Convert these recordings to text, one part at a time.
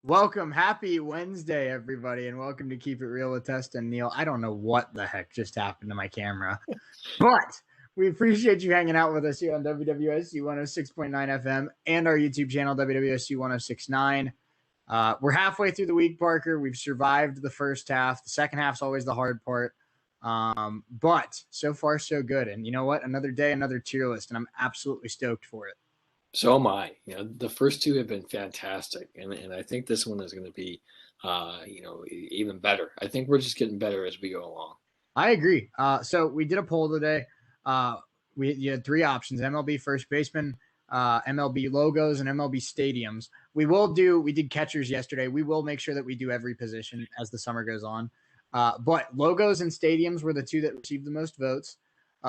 Welcome. Happy Wednesday, everybody, and welcome to Keep It Real with Testa and Neal. I don't know what the heck just happened to my camera, but we appreciate you hanging out with us here on WWSU 106.9 FM and our YouTube channel, WWSU 1069. We're halfway through the week, Parker. We've survived the first half. The second half's always the hard part. But so far, so good. And you know what? Another day, another tier list, and I'm absolutely stoked for it. So am I. The first two have been fantastic, and I think this one is going to be, even better. I think we're just getting better as we go along. I agree. So we did a poll today. You had three options: MLB first baseman, MLB logos, and MLB stadiums. We did catchers yesterday. We will make sure that we do every position as the summer goes on. But logos and stadiums were the two that received the most votes.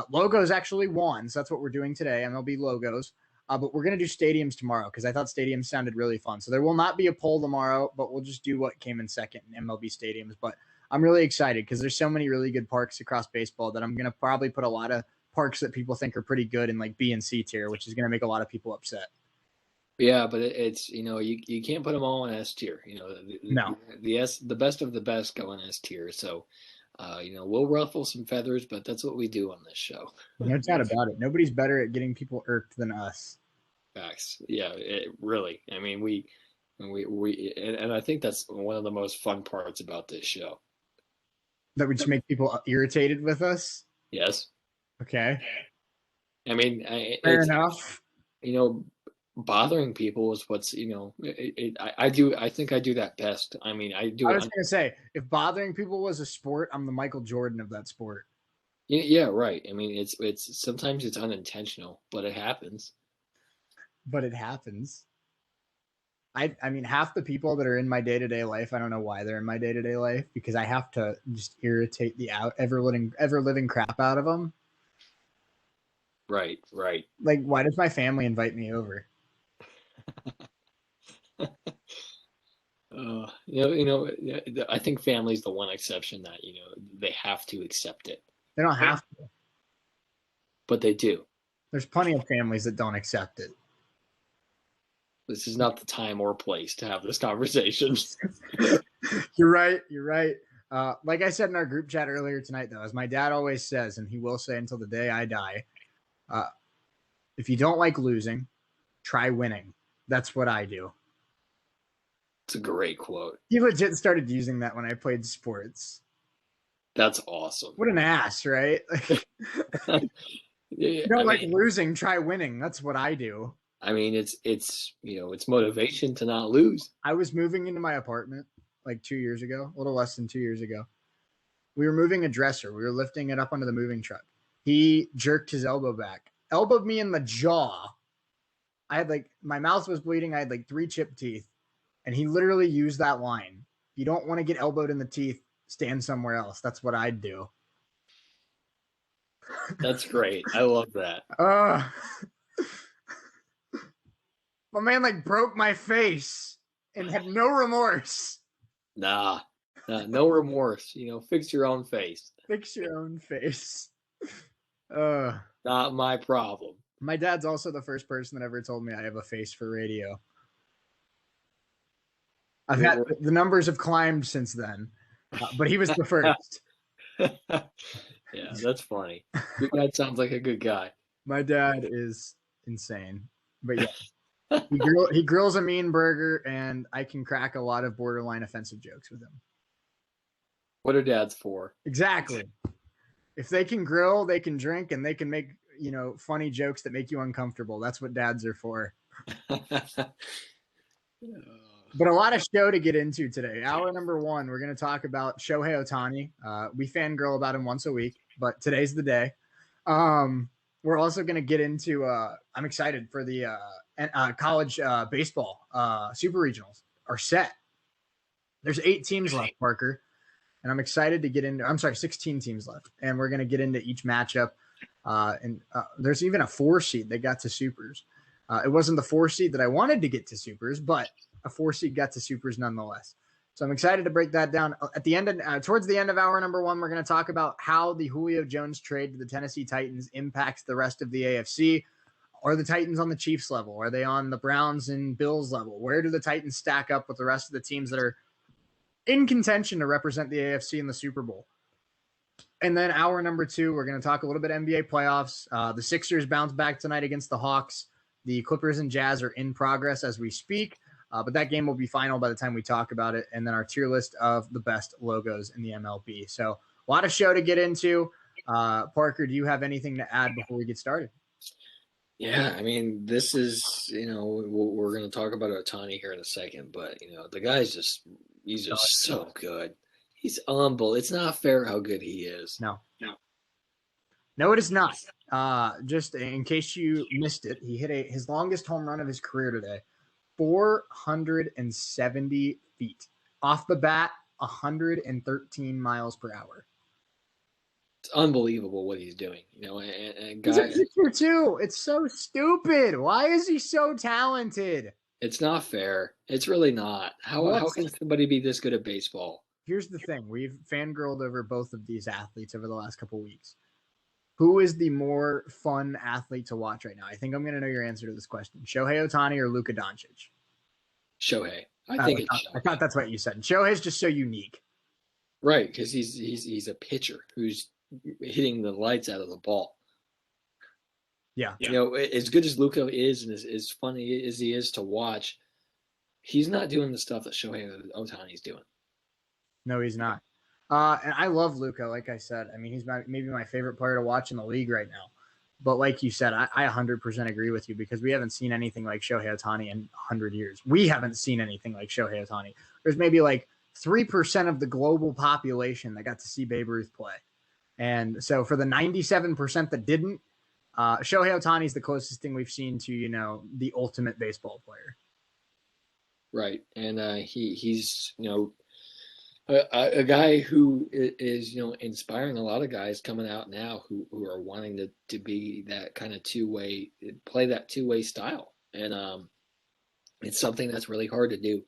Logos actually won, so that's what we're doing today, MLB logos. But we're going to do stadiums tomorrow because I thought stadiums sounded really fun. So there will not be a poll tomorrow, but we'll just do what came in second in MLB stadiums. But I'm really excited because there's so many really good parks across baseball that I'm going to probably put a lot of parks that people think are pretty good in like B and C tier, which is going to make a lot of people upset. Yeah, but it's you can't put them all in S tier. No. The best of the best go in S tier. So, we'll ruffle some feathers, but that's what we do on this show. No doubt about it. Nobody's better at getting people irked than us. Facts. Yeah, really. I mean, and I think that's one of the most fun parts about this show. That would just make people irritated with us? Yes. Okay. I mean, fair enough. Bothering people is what's, I think I do that best. I mean, I do. I was going to say, if bothering people was a sport, I'm the Michael Jordan of that sport. Yeah, right. I mean, it's sometimes it's unintentional, but it happens. I mean, half the people that are in my day-to-day life, I don't know why they're in my day-to-day life, because I have to just irritate the ever living crap out of them. Right. Like, why does my family invite me over? I think family's the one exception that, they have to accept it. They don't have to. But they do. There's plenty of families that don't accept it. This is not the time or place to have this conversation. You're right. Like I said in our group chat earlier tonight, though, as my dad always says, and he will say until the day I die, if you don't like losing, try winning. That's what I do. It's a great quote. He legit started using that when I played sports. That's awesome. What an ass, right? You don't like losing, try winning. That's what I do. I mean, it's motivation to not lose. I was moving into my apartment like 2 years ago, a little less than 2 years ago. We were moving a dresser. We were lifting it up onto the moving truck. He jerked his elbow back, elbowed me in the jaw. I had my mouth was bleeding. I had 3 chipped teeth. And he literally used that line. If you don't want to get elbowed in the teeth, stand somewhere else. That's what I'd do. That's great. I love that. My man broke my face and had no remorse. Nah, no remorse. Fix your own face. Fix your own face. Not my problem. My dad's also the first person that ever told me I have a face for radio. The numbers have climbed since then, but he was the first. Yeah, that's funny. Your dad sounds like a good guy. My dad is insane, but yeah, he grills a mean burger, and I can crack a lot of borderline offensive jokes with him. What are dads for? Exactly. If they can grill, they can drink, and they can make funny jokes that make you uncomfortable. That's what dads are for. But a lot of show to get into today. Hour number 1, we're going to talk about Shohei Ohtani. We fangirl about him once a week, but today's the day. We're also going to get into I'm excited for the college baseball super regionals are set. There's 8 teams left, Parker, and I'm excited to get into 16 teams left, and we're going to get into each matchup. And there's even a 4 seed that got to supers. It wasn't the 4 seed that I wanted to get to supers, but a 4 seed got to supers nonetheless. So I'm excited to break that down. At the end, towards the end of hour number 1, we're going to talk about how the Julio Jones trade to the Tennessee Titans impacts the rest of the AFC. Are the Titans on the Chiefs level? Are they on the Browns and Bills level? Where do the Titans stack up with the rest of the teams that are in contention to represent the AFC in the Super Bowl? And then hour number 2, we're going to talk a little bit NBA playoffs. The Sixers bounce back tonight against the Hawks. The Clippers and Jazz are in progress as we speak, but that game will be final by the time we talk about it. And then our tier list of the best logos in the MLB. So a lot of show to get into. Parker, do you have anything to add before we get started? Yeah, I mean, this is, we're going to talk about Ohtani here in a second, but, the guy's he's just so good. He's humble. It's not fair how good he is. No, it is not. Just in case you missed it, he hit his longest home run of his career today, 470 feet. Off the bat, 113 miles per hour. It's unbelievable what he's doing, and he's a pitcher too. It's so stupid. Why is he so talented? It's not fair. It's really not. How can somebody be this good at baseball? Here's the thing. We've fangirled over both of these athletes over the last couple of weeks. Who is the more fun athlete to watch right now? I think I'm going to know your answer to this question. Shohei Ohtani or Luka Doncic? Shohei. I thought that's what you said. Shohei's just so unique. Right, because he's a pitcher who's hitting the lights out of the ball. Yeah. As good as Luka is and as funny as he is to watch, he's not doing the stuff that Shohei Ohtani's doing. No, he's not. And I love Luka, like I said. I mean, he's maybe my favorite player to watch in the league right now. But like you said, I 100% agree with you because we haven't seen anything like Shohei Ohtani in 100 years. We haven't seen anything like Shohei Ohtani. There's maybe like 3% of the global population that got to see Babe Ruth play. And so for the 97% that didn't, Shohei Ohtani is the closest thing we've seen to, the ultimate baseball player. Right. And he's, a guy who is, inspiring a lot of guys coming out now who are wanting to be that kind of play that two-way style. And it's something that's really hard to do.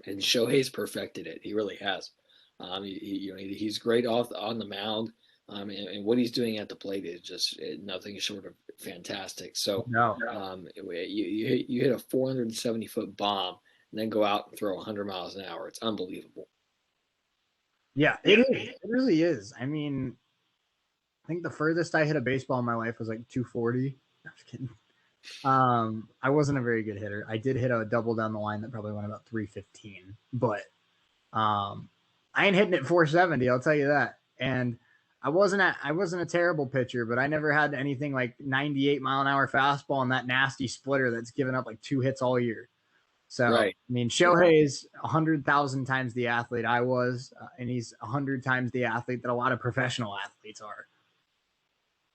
And Shohei's perfected it. He really has. He's great on the mound. And what he's doing at the plate is just nothing short of fantastic. So you hit a 470-foot bomb and then go out and throw 100 miles an hour. It's unbelievable. Yeah, it is. It really is. I mean, I think the furthest I hit a baseball in my life was like 240. I'm just kidding. I wasn't a very good hitter. I did hit a double down the line that probably went about 315, but I ain't hitting it 470. I'll tell you that. And I wasn't a terrible pitcher, but I never had anything like 98 mile an hour fastball and that nasty splitter that's given up like 2 hits all year. So, right. I mean, Shohei is 100,000 times the athlete I was, and he's 100 times the athlete that a lot of professional athletes are.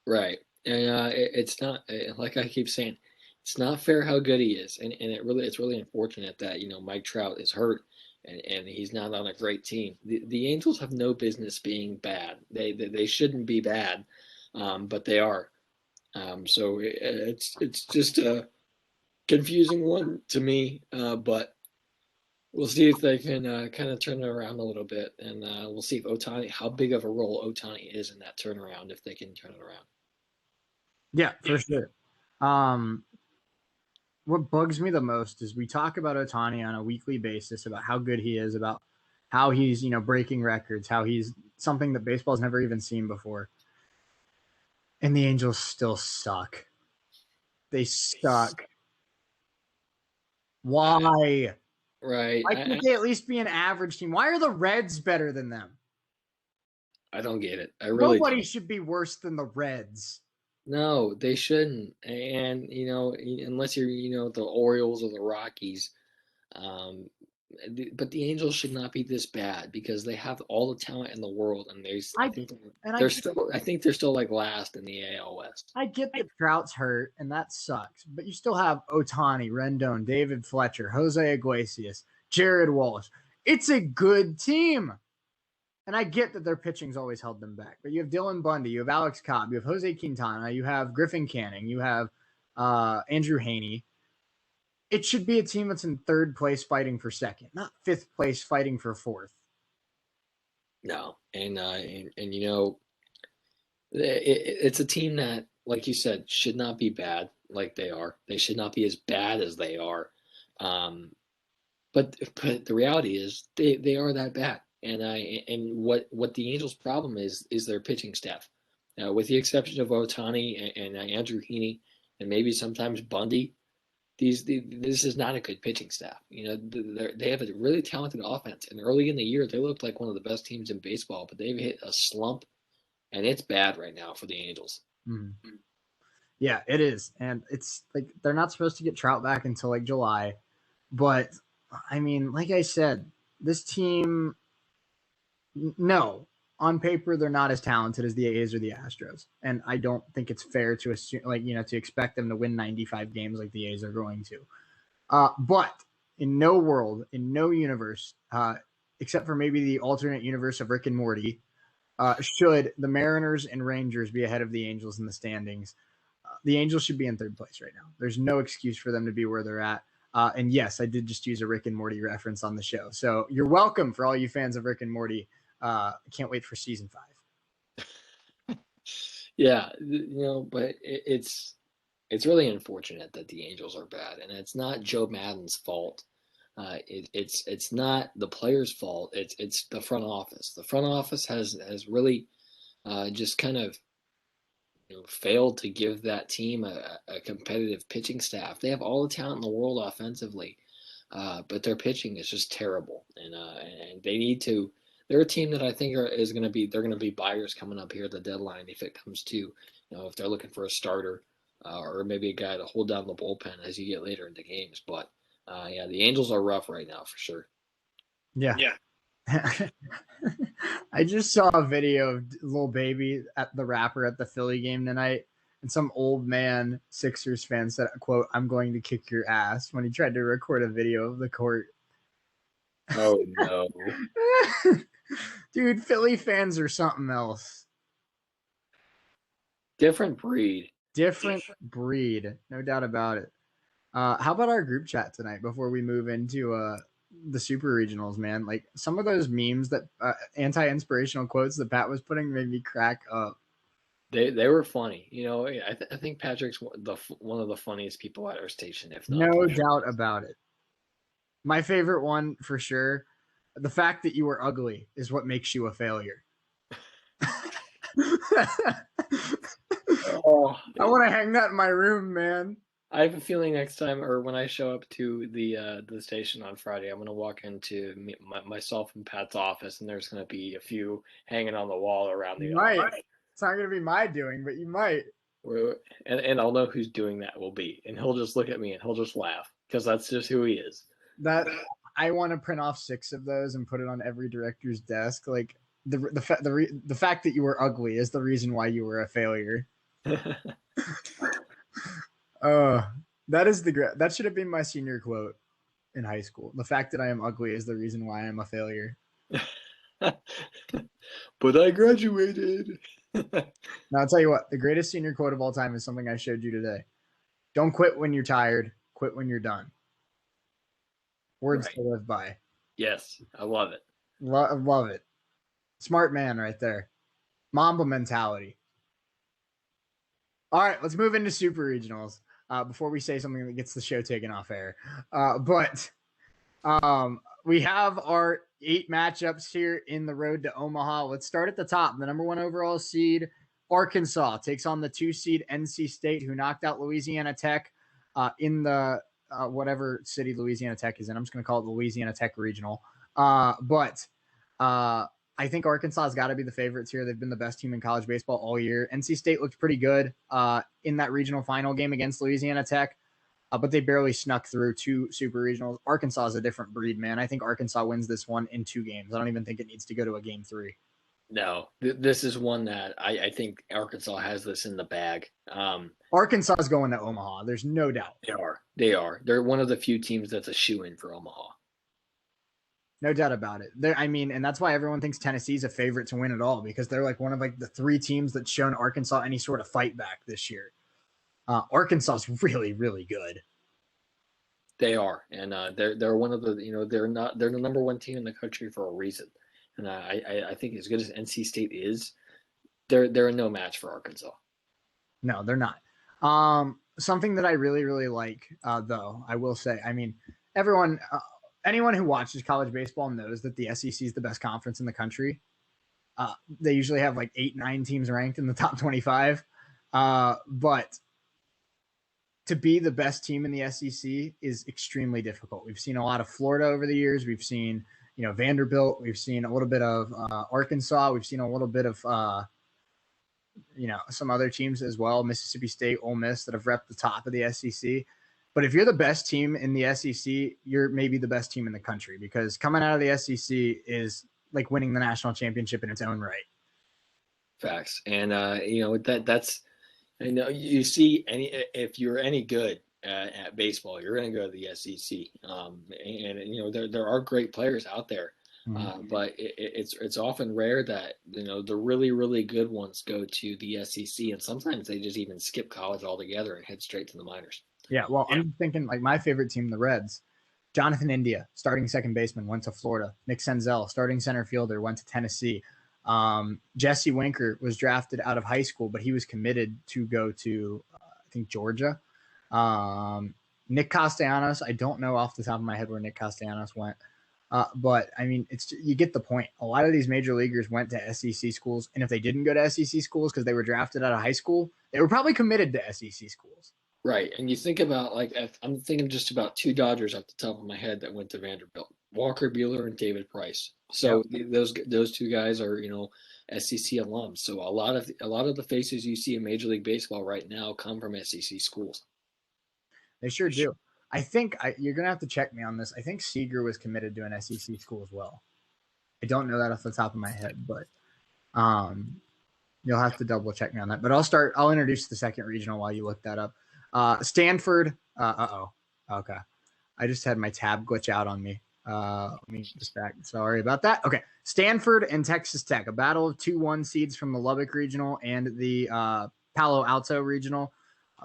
Right. And it's not, like I keep saying, it's not fair how good he is. And it's really unfortunate that, Mike Trout is hurt and he's not on a great team. The Angels have no business being bad. They shouldn't be bad, but they are. So it's just a confusing one to me, but we'll see if they can kind of turn it around a little bit, and we'll see if how big of a role Ohtani is in that turnaround, if they can turn it around. Yeah, for sure. What bugs me the most is we talk about Ohtani on a weekly basis about how good he is, about how he's, breaking records, how he's something that baseball's never even seen before. And the Angels still suck. They suck. Why? Right. Why can't they at least be an average team? Why are the Reds better than them? I don't get it. Nobody should be worse than the Reds. No, they shouldn't. And, unless you're, the Orioles or the Rockies. But the Angels should not be this bad because they have all the talent in the world, and I think they're still like last in the AL West. I get that Trout's hurt, and that sucks. But you still have Ohtani, Rendon, David Fletcher, Jose Iglesias, Jared Walsh. It's a good team. And I get that their pitching's always held them back. But you have Dylan Bundy, you have Alex Cobb, you have Jose Quintana, you have Griffin Canning, you have Andrew Haney. It should be a team that's in third place fighting for second, not fifth place fighting for fourth. No, and it's a team that, like you said, should not be bad. like they are. They should not be as bad as they are. But the reality is they are that bad. And what the Angels' problem is their pitching staff. With the exception of Otani and Andrew Heaney and maybe sometimes Bundy, this is not a good pitching staff. They have a really talented offense, and early in the year they looked like one of the best teams in baseball, but they've hit a slump, and it's bad right now for the Angels. Mm-hmm. Yeah, it is, and it's like they're not supposed to get Trout back until like July, but I mean, like I said, this team, no, on paper they're not as talented as the A's or the Astros, and I don't think it's fair to assume, to expect them to win 95 games like the A's are going to. But in no world, in no universe, except for maybe the alternate universe of Rick and Morty, should the Mariners and Rangers be ahead of the Angels in the standings. The Angels should be in third place right now. There's no excuse for them to be where they're at. And yes, I did just use a Rick and Morty reference on the show. So you're welcome for all you fans of Rick and Morty. Can't wait for season 5. Yeah, but it's really unfortunate that the Angels are bad, and it's not Joe Madden's fault. It's not the players' fault. It's the front office. The front office has really just kind of failed to give that team a competitive pitching staff. They have all the talent in the world offensively, but their pitching is just terrible, and they need to. They're a team that I think is going to be. They're going to be buyers coming up here at the deadline if it comes to if they're looking for a starter or maybe a guy to hold down the bullpen as you get later into games. But yeah, the Angels are rough right now for sure. Yeah. I just saw a video of Lil Baby at the rapper at the Philly game tonight, and some old man Sixers fan said, "quote I'm going to kick your ass" when he tried to record a video of the court. Oh no, dude! Philly fans are something else. Different breed. Different breed, no doubt about it. How about our group chat tonight before we move into the super regionals, man? Like some of those memes that anti-inspirational quotes that Pat was putting made me crack up. They were funny. I think Patrick's one of the funniest people at our station, if not. No doubt about it. My favorite one for sure. The fact that you were ugly is what makes you a failure. Oh, I want to hang that in my room, man. I have a feeling next time, or when I show up to the station on Friday, I'm going to walk into myself and Pat's office, and there's going to be a few hanging on the wall around the office. It's not going to be my doing, but you might. And I'll know whose doing that will be, and he'll just look at me and he'll just laugh because that's just who he is. That I want to print off 6 of those and put it on every director's desk. Like the fact that you were ugly is the reason why you were a failure. That should have been my senior quote in high school. The fact that I am ugly is the reason why I'm a failure. But I graduated. Now I'll tell you what, the greatest senior quote of all time is something I showed you today. Don't quit when you're tired, quit when you're done. Words to live by. Yes, I love it. Love it. Smart man right there. Mamba mentality. All right, let's move into super regionals before we say something that gets the show taken off air. But we have our 8 matchups here in the road to Omaha. Let's start at the top. The number 1 overall seed, Arkansas, takes on the 2 seed NC State, who knocked out Louisiana Tech in the whatever city Louisiana Tech is in. I'm just going to call it the Louisiana Tech Regional. But I think Arkansas has got to be the favorites here. They've been the best team in college baseball all year. NC State looked pretty good in that regional final game against Louisiana Tech, but they barely snuck through 2 super regionals. Arkansas is a different breed, man. I think Arkansas wins this one in 2 games. I don't even think it needs to go to a game 3. No, this is one that I think Arkansas has this in the bag. Arkansas is going to Omaha. There's no doubt. They are. They're one of the few teams that's a shoo-in for Omaha. No doubt about it. And that's why everyone thinks Tennessee's a favorite to win it all, because they're like one of the 3 teams that's shown Arkansas any sort of fight back this year. Arkansas is really, really good. They are, and they're one of the they're the number 1 team in the country for a reason. And I think as good as NC State is, they're no match for Arkansas. No, they're not. something that I really, really like, though, I will say, I mean, anyone who watches college baseball knows that the SEC is the best conference in the country. They usually have like 8, 9 teams ranked in the top 25. But to be the best team in the SEC is extremely difficult. We've seen a lot of Florida over the years. We've seen, Vanderbilt. We've seen a little bit of Arkansas. We've seen a little bit of, some other teams as well, Mississippi State, Ole Miss, that have repped the top of the SEC. But if you're the best team in the SEC, you're maybe the best team in the country, because coming out of the SEC is like winning the national championship in its own right. Facts. And, that's, you see, if you're any good at baseball, you're going to go to the SEC. There are great players out there. But it's often rare that the really, really good ones go to the SEC, and sometimes they just even skip college altogether and head straight to the minors. Yeah, well, I'm thinking like my favorite team, the Reds. Jonathan India, starting second baseman, went to Florida. Nick Senzel, starting center fielder, went to Tennessee. Jesse Winker was drafted out of high school, but he was committed to go to, I think, Georgia. Nick Castellanos, I don't know off the top of my head where Nick Castellanos went. But I mean, you get the point. A lot of these major leaguers went to SEC schools, and if they didn't go to SEC schools because they were drafted out of high school, they were probably committed to SEC schools. Right, and you think about, like, I'm thinking just about 2 Dodgers off the top of my head that went to Vanderbilt: Walker Buehler and David Price. So those 2 guys are SEC alums. So a lot of the faces you see in Major League Baseball right now come from SEC schools. They sure do. I think you're going to have to check me on this. I think Seager was committed to an SEC school as well. I don't know that off the top of my head, but you'll have to double check me on that. But I'll introduce the second regional while you look that up. Stanford. Okay. I just had my tab glitch out on me. Let me just back. Sorry about that. Okay. Stanford and Texas Tech, a battle of 2 1 seeds from the Lubbock Regional and the Palo Alto Regional.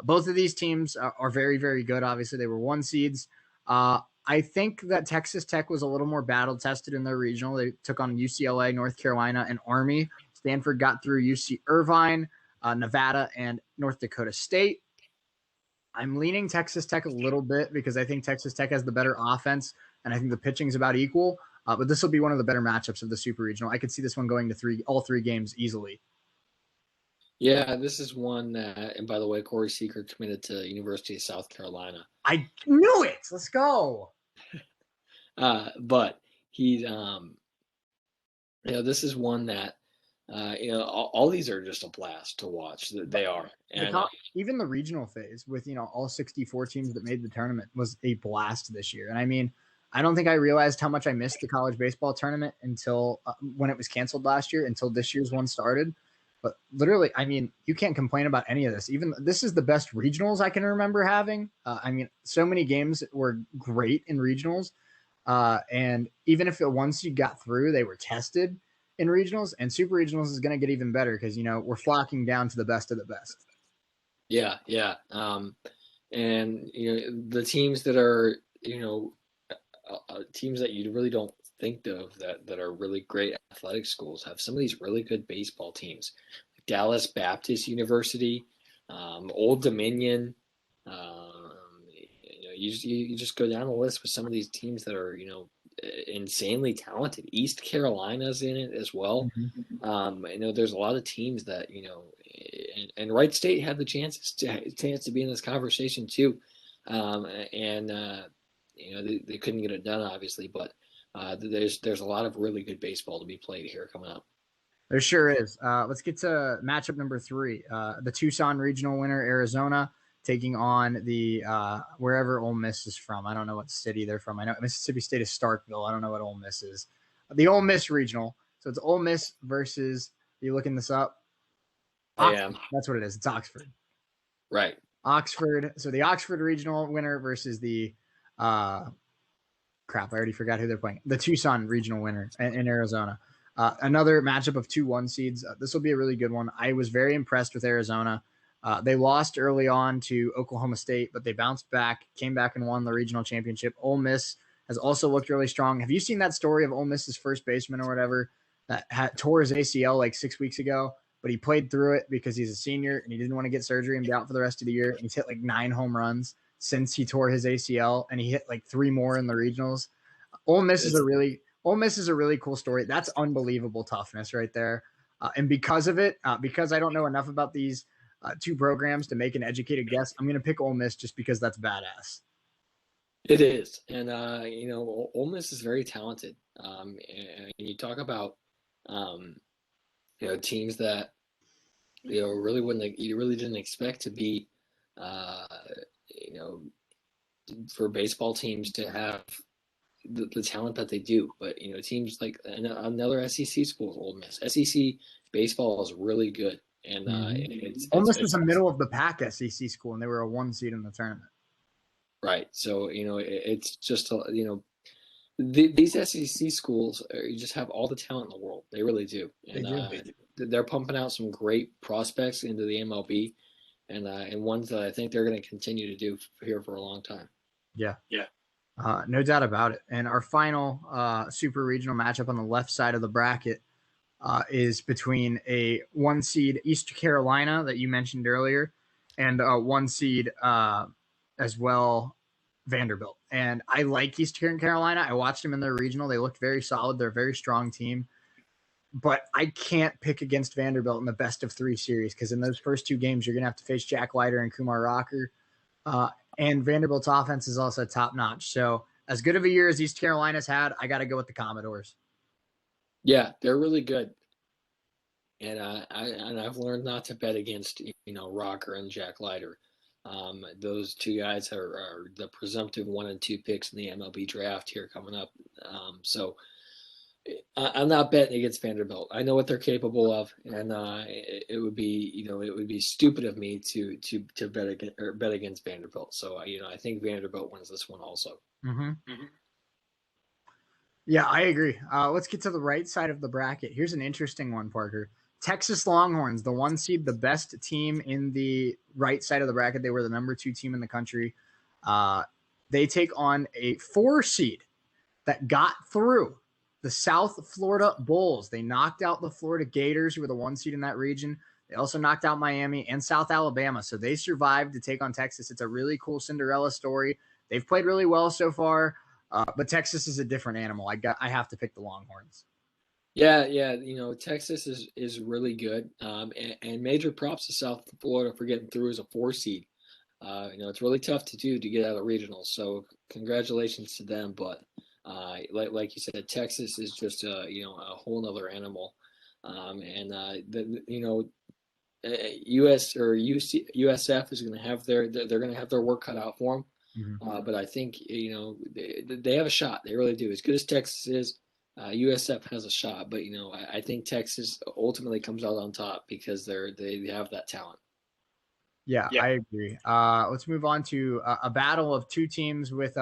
Both of these teams are very, very good. Obviously, they were 1 seeds. I think that Texas Tech was a little more battle tested in their regional. They took on UCLA, North Carolina, and Army. Stanford got through UC Irvine, Nevada, and North Dakota State. I'm leaning Texas Tech a little bit because I think Texas Tech has the better offense, and I think the pitching is about equal. But this will be one of the better matchups of the Super Regional. I could see this one going to all 3 games easily. Yeah, this is one that, and by the way, Corey Seager committed to University of South Carolina. I knew it. Let's go. But he's, this is one that, all these are just a blast to watch. They are. And even the regional phase with, all 64 teams that made the tournament was a blast this year. And I mean, I don't think I realized how much I missed the college baseball tournament until when it was canceled last year, until this year's one started. But literally, I mean, you can't complain about any of this. Even this is the best regionals I can remember having. I mean, so many games were great in regionals. And even if once you got through, they were tested in regionals, and super regionals is going to get even better because, we're flocking down to the best of the best. Yeah. And, the teams that are, teams that you really don't think of that are really great athletic schools have some of these really good baseball teams. Dallas Baptist University, Old Dominion. You just go down the list with some of these teams that are insanely talented. East Carolina's in it as well. There's a lot of teams that and Wright State had the chance to be in this conversation too, they couldn't get it done, obviously, but there's a lot of really good baseball to be played here coming up. There sure is. Let's get to matchup number 3. The Tucson regional winner, Arizona, taking on the wherever Ole Miss is from. I don't know what city they're from. I know Mississippi State is Starkville. I don't know what Ole Miss is. The Ole Miss regional. So it's Ole Miss versus. Are you looking this up? I am. That's what it is. It's Oxford. Right. Oxford. So the Oxford regional winner versus the crap. I already forgot who they're playing. The Tucson regional winner in Arizona. Another matchup of 2 1 seeds. This will be a really good one. I was very impressed with Arizona. They lost early on to Oklahoma State, but they bounced back, came back and won the regional championship. Ole Miss has also looked really strong. Have you seen that story of Ole Miss's first baseman or whatever that tore his ACL like 6 weeks ago? but he played through it because he's a senior and he didn't want to get surgery and be out for the rest of the year. And he's hit like 9 home runs since he tore his ACL, and he hit like 3 more in the regionals. Ole Miss is a really cool story. That's unbelievable toughness right there. And because of it, because I don't know enough about these two programs to make an educated guess, I'm going to pick Ole Miss just because that's badass. It is, and Ole Miss is very talented. And you talk about teams that really you really didn't expect to be, you know, for baseball teams to have the talent that they do. But teams like another SEC school, Ole Miss. SEC baseball is really good, and Ole Miss was the middle of the pack SEC school, and they were a 1 seed in the tournament. Right. So it's just these SEC schools you just have all the talent in the world. They really do, and they're pumping out some great prospects into the MLB, and ones that I think they're going to continue to do here for a long time. Yeah. No doubt about it. And our final super regional matchup on the left side of the bracket is between a 1 seed East Carolina that you mentioned earlier and a 1 seed as well Vanderbilt. And I like East Carolina. I watched them in their regional. They looked very solid. They're a very strong team. But I can't pick against Vanderbilt in the best of 3 series because in those first 2 games, you're going to have to face Jack Leiter and Kumar Rocker. And Vanderbilt's offense is also top notch. So as good of a year as East Carolina's had, I got to go with the Commodores. Yeah, they're really good. And I've learned not to bet against Rocker and Jack Leiter. Those 2 guys are the presumptive 1 and 2 picks in the MLB draft here coming up. So I'm not betting against Vanderbilt. I know what they're capable of, and it would be stupid of me to bet against Vanderbilt. So I think Vanderbilt wins this one also. Mm-hmm. Yeah, I agree. Let's get to the right side of the bracket. Here's an interesting one, Parker. Texas Longhorns, the 1 seed, the best team in the right side of the bracket. They were the number 2 team in the country. They take on a 4 seed that got through the South Florida Bulls. They knocked out the Florida Gators, who were the 1 seed in that region. They also knocked out Miami and South Alabama. So they survived to take on Texas. It's a really cool Cinderella story. They've played really well so far, but Texas is a different animal. I have to pick the Longhorns. Yeah. Texas is really good, and major props to South Florida for getting through as a 4 seed. It's really tough to do to get out of regionals, so congratulations to them. But like you said, Texas is just a whole nother animal, US or USF is going to have they're going to have their work cut out for them. Mm-hmm. But I think they have a shot. They really do. As good as Texas is, USF has a shot. But I think Texas ultimately comes out on top because they have that talent. Yeah, I agree. Let's move on to a battle of 2 teams with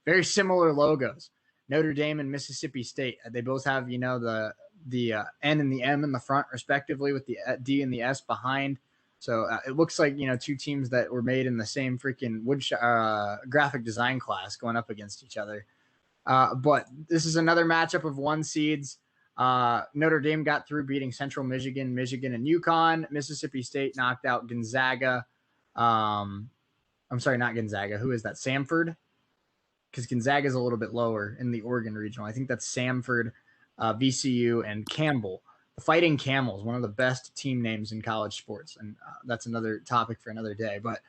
very similar logos: Notre Dame and Mississippi State. They both have the N and the M in the front, respectively, with the D and the S behind. So it looks like 2 teams that were made in the same freaking graphic design class going up against each other. But this is another matchup of 1 seeds. Notre Dame got through beating Central Michigan, and UConn. Mississippi State knocked out Gonzaga. I'm sorry, not Gonzaga. Who is that? Samford? Because Gonzaga is a little bit lower in the Oregon regional. I think that's Samford, VCU, and Campbell. The Fighting Camels, one of the best team names in college sports. And that's another topic for another day. But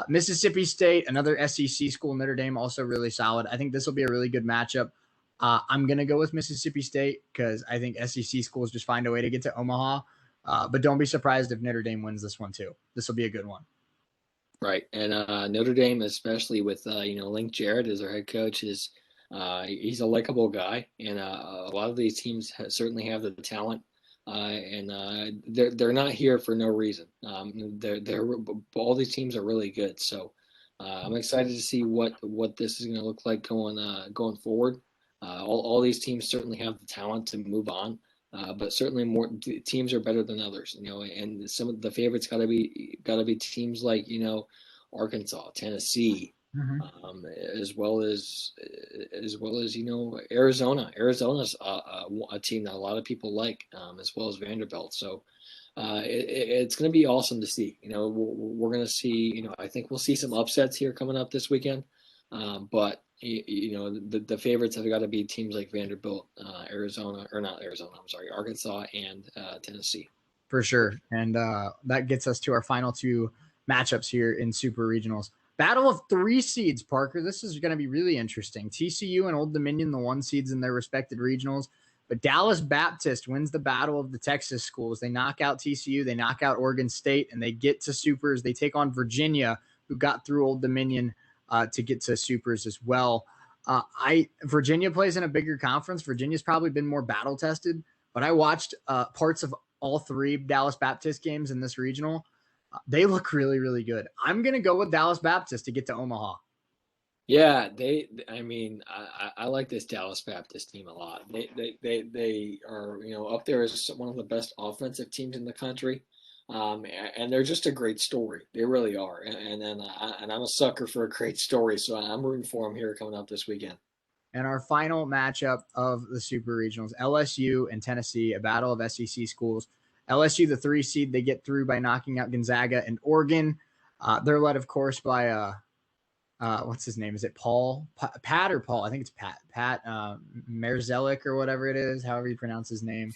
Mississippi State, another SEC school, Notre Dame, also really solid. I think this will be a really good matchup. I'm going to go with Mississippi State because I think SEC schools just find a way to get to Omaha. But don't be surprised if Notre Dame wins this one too. This will be a good one. Right. And Notre Dame, especially with, Link Jarrett as their head coach, he's a likable guy. And a lot of these teams certainly have the talent. And they're not here for no reason. All these teams are really good. So I'm excited to see what this is going to look like going forward. All these teams certainly have the talent to move on, but certainly more teams are better than others. And some of the favorites got to be teams like Arkansas, Tennessee, as well as Arizona. Arizona's a team that a lot of people like, as well as Vanderbilt. So it's going to be awesome to see. We're going to see. I think we'll see some upsets here coming up this weekend. But the favorites have got to be teams like Vanderbilt, Arizona, or not Arizona. I'm sorry, Arkansas and Tennessee. For sure. And that gets us to our final two matchups here in Super Regionals. Battle of 3 seeds, Parker. This is going to be really interesting. TCU and Old Dominion, the 1 seeds in their respected regionals. But Dallas Baptist wins the battle of the Texas schools. They knock out TCU, they knock out Oregon State, and they get to Supers. They take on Virginia, who got through Old Dominion to get to Supers as well. Virginia plays in a bigger conference. Virginia's probably been more battle tested, but I watched parts of all 3 Dallas Baptist games in this regional. They look really, really good. I'm going to go with Dallas Baptist to get to Omaha. Yeah, I like this Dallas Baptist team a lot. They are, up there as one of the best offensive teams in the country. And they're just a great story. They really are. And I'm a sucker for a great story, so I'm rooting for them here coming up this weekend. And our final matchup of the Super Regionals, LSU and Tennessee, a battle of SEC schools. LSU, the 3 seed, they get through by knocking out Gonzaga and Oregon. They're led, of course, by what's his name? Is it Paul? Pat or Paul? I think it's Pat. Pat Merzelik or whatever it is, however you pronounce his name.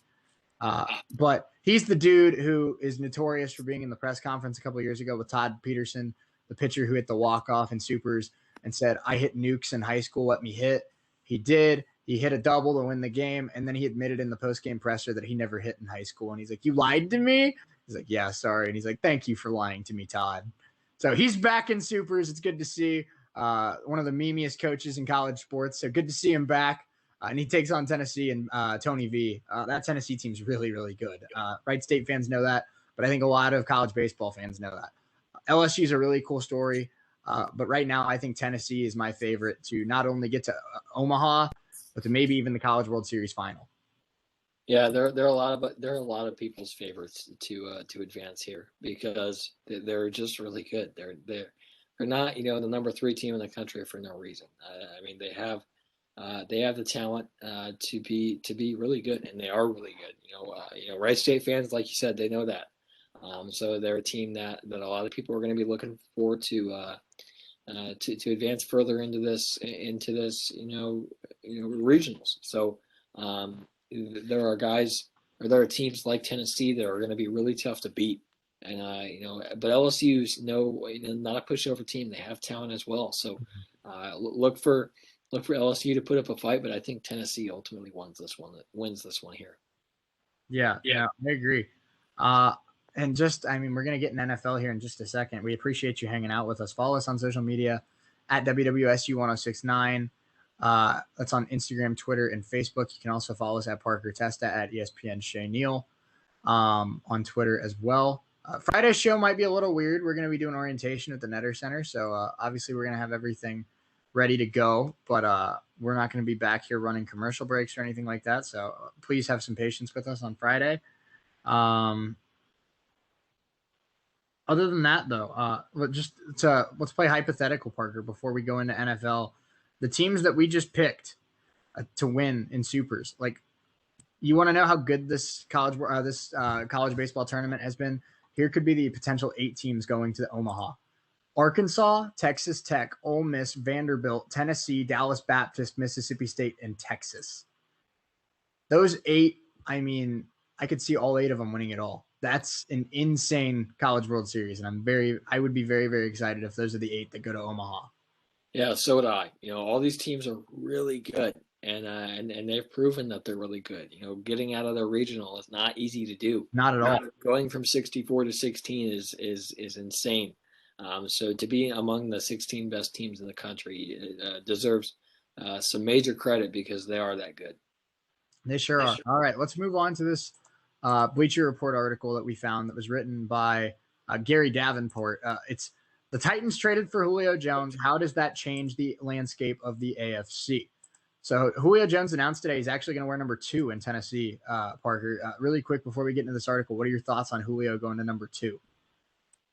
But he's the dude who is notorious for being in the press conference a couple of years ago with Todd Peterson, the pitcher who hit the walk-off in Supers and said, I hit nukes in high school, let me hit. He did. He hit a double to win the game, and then he admitted in the post-game presser that he never hit in high school. And he's like, you lied to me? He's like, yeah, sorry. And he's like, thank you for lying to me, Todd. So he's back in Supers. It's good to see one of the memeiest coaches in college sports. So good to see him back. And he takes on Tennessee and Tony V. That Tennessee team's really, really good. Wright State fans know that, but I think a lot of college baseball fans know that. LSU is a really cool story. But right now, I think Tennessee is my favorite to not only get to Omaha, but to maybe even the College World Series final. Yeah, there are a lot of people's favorites to advance here because they're just really good. They're not the number 3 team in the country for no reason. They have the talent to be really good, and they are really good. Wright State fans, like you said, they know that. So they're a team that a lot of people are going to be looking forward to advance further into this regionals. So there are teams like Tennessee that are going to be really tough to beat, and but LSU's not a pushover team. They have talent as well. So look for LSU to put up a fight, but I think Tennessee ultimately wins this one here. Yeah, I agree. And we're going to get an NFL here in just a second. We appreciate you hanging out with us. Follow us on social media at WWSU1069. That's on Instagram, Twitter, and Facebook. You can also follow us at Parker Testa, at ESPN Shea Neal on Twitter as well. Friday's show might be a little weird. We're going to be doing orientation at the Netter Center. So obviously we're going to have everything ready to go, but we're not going to be back here running commercial breaks or anything like that. So please have some patience with us on Friday. Other than that, though, let's play hypothetical, Parker, before we go into NFL. The teams that we just picked to win in Supers, like, you want to know how good this college baseball tournament has been? Here could be the potential 8 teams going to Omaha: Arkansas, Texas Tech, Ole Miss, Vanderbilt, Tennessee, Dallas Baptist, Mississippi State, and Texas. Those 8, I could see all 8 of them winning it all. That's an insane College World Series, and I would be very, very excited if those are the 8 that go to Omaha. Yeah, so would I. All these teams are really good, and they've proven that they're really good. Getting out of their regional is not easy to do. Not at all. Going from 64 to 16 is insane. So to be among the 16 best teams in the country deserves some major credit because they are that good. They sure are. All right, let's move on to this Bleacher Report article that we found that was written by Gary Davenport. It's the Titans traded for Julio Jones. How does that change the landscape of the AFC? So Julio Jones announced today he's actually going to wear number 2 in Tennessee, Parker. Really quick before we get into this article, what are your thoughts on Julio going to number 2?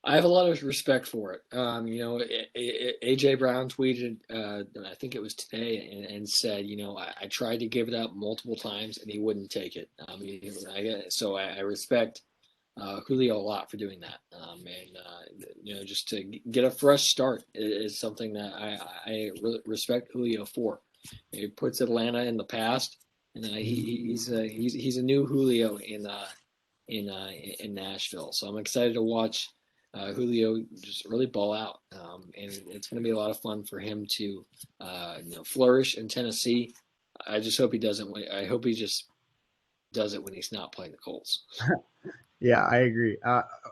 I have a lot of respect for it. AJ Brown tweeted, I think it was today, and said, I tried to give it up multiple times and he wouldn't take it. So I respect Julio a lot for doing that. Just to get a fresh start is something that I really respect Julio for. He puts Atlanta in the past, and he's a new Julio in Nashville. So I'm excited to watch Julio just really ball out, and it's going to be a lot of fun for him to flourish in Tennessee. I just hope he doesn't. I hope he just does it when he's not playing the Colts. Yeah, I agree.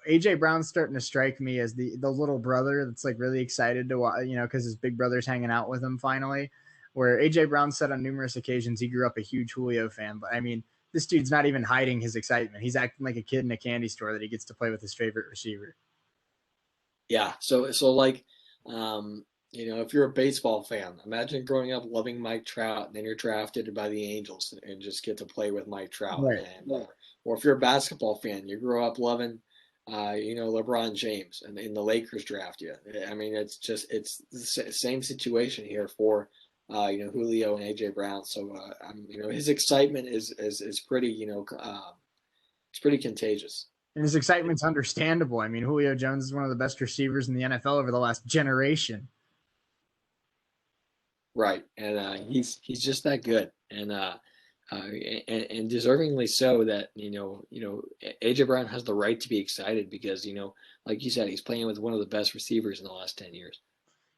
AJ Brown's starting to strike me as the little brother that's like really excited to watch, because his big brother's hanging out with him finally. Where AJ Brown said on numerous occasions he grew up a huge Julio fan, but I mean, this dude's not even hiding his excitement. He's acting like a kid in a candy store that he gets to play with his favorite receiver. Yeah. So like, if you're a baseball fan, imagine growing up loving Mike Trout, and then you're drafted by the Angels and just get to play with Mike Trout. Right. Or if you're a basketball fan, you grow up loving, LeBron James, and the Lakers draft you. I mean, it's the same situation here for, Julio and AJ Brown. So, his excitement is pretty, it's pretty contagious. And his excitement's understandable. I mean, Julio Jones is one of the best receivers in the NFL over the last generation. Right, and he's just that good, and deservingly so. That AJ Brown has the right to be excited because like you said, he's playing with one of the best receivers in the last 10 years.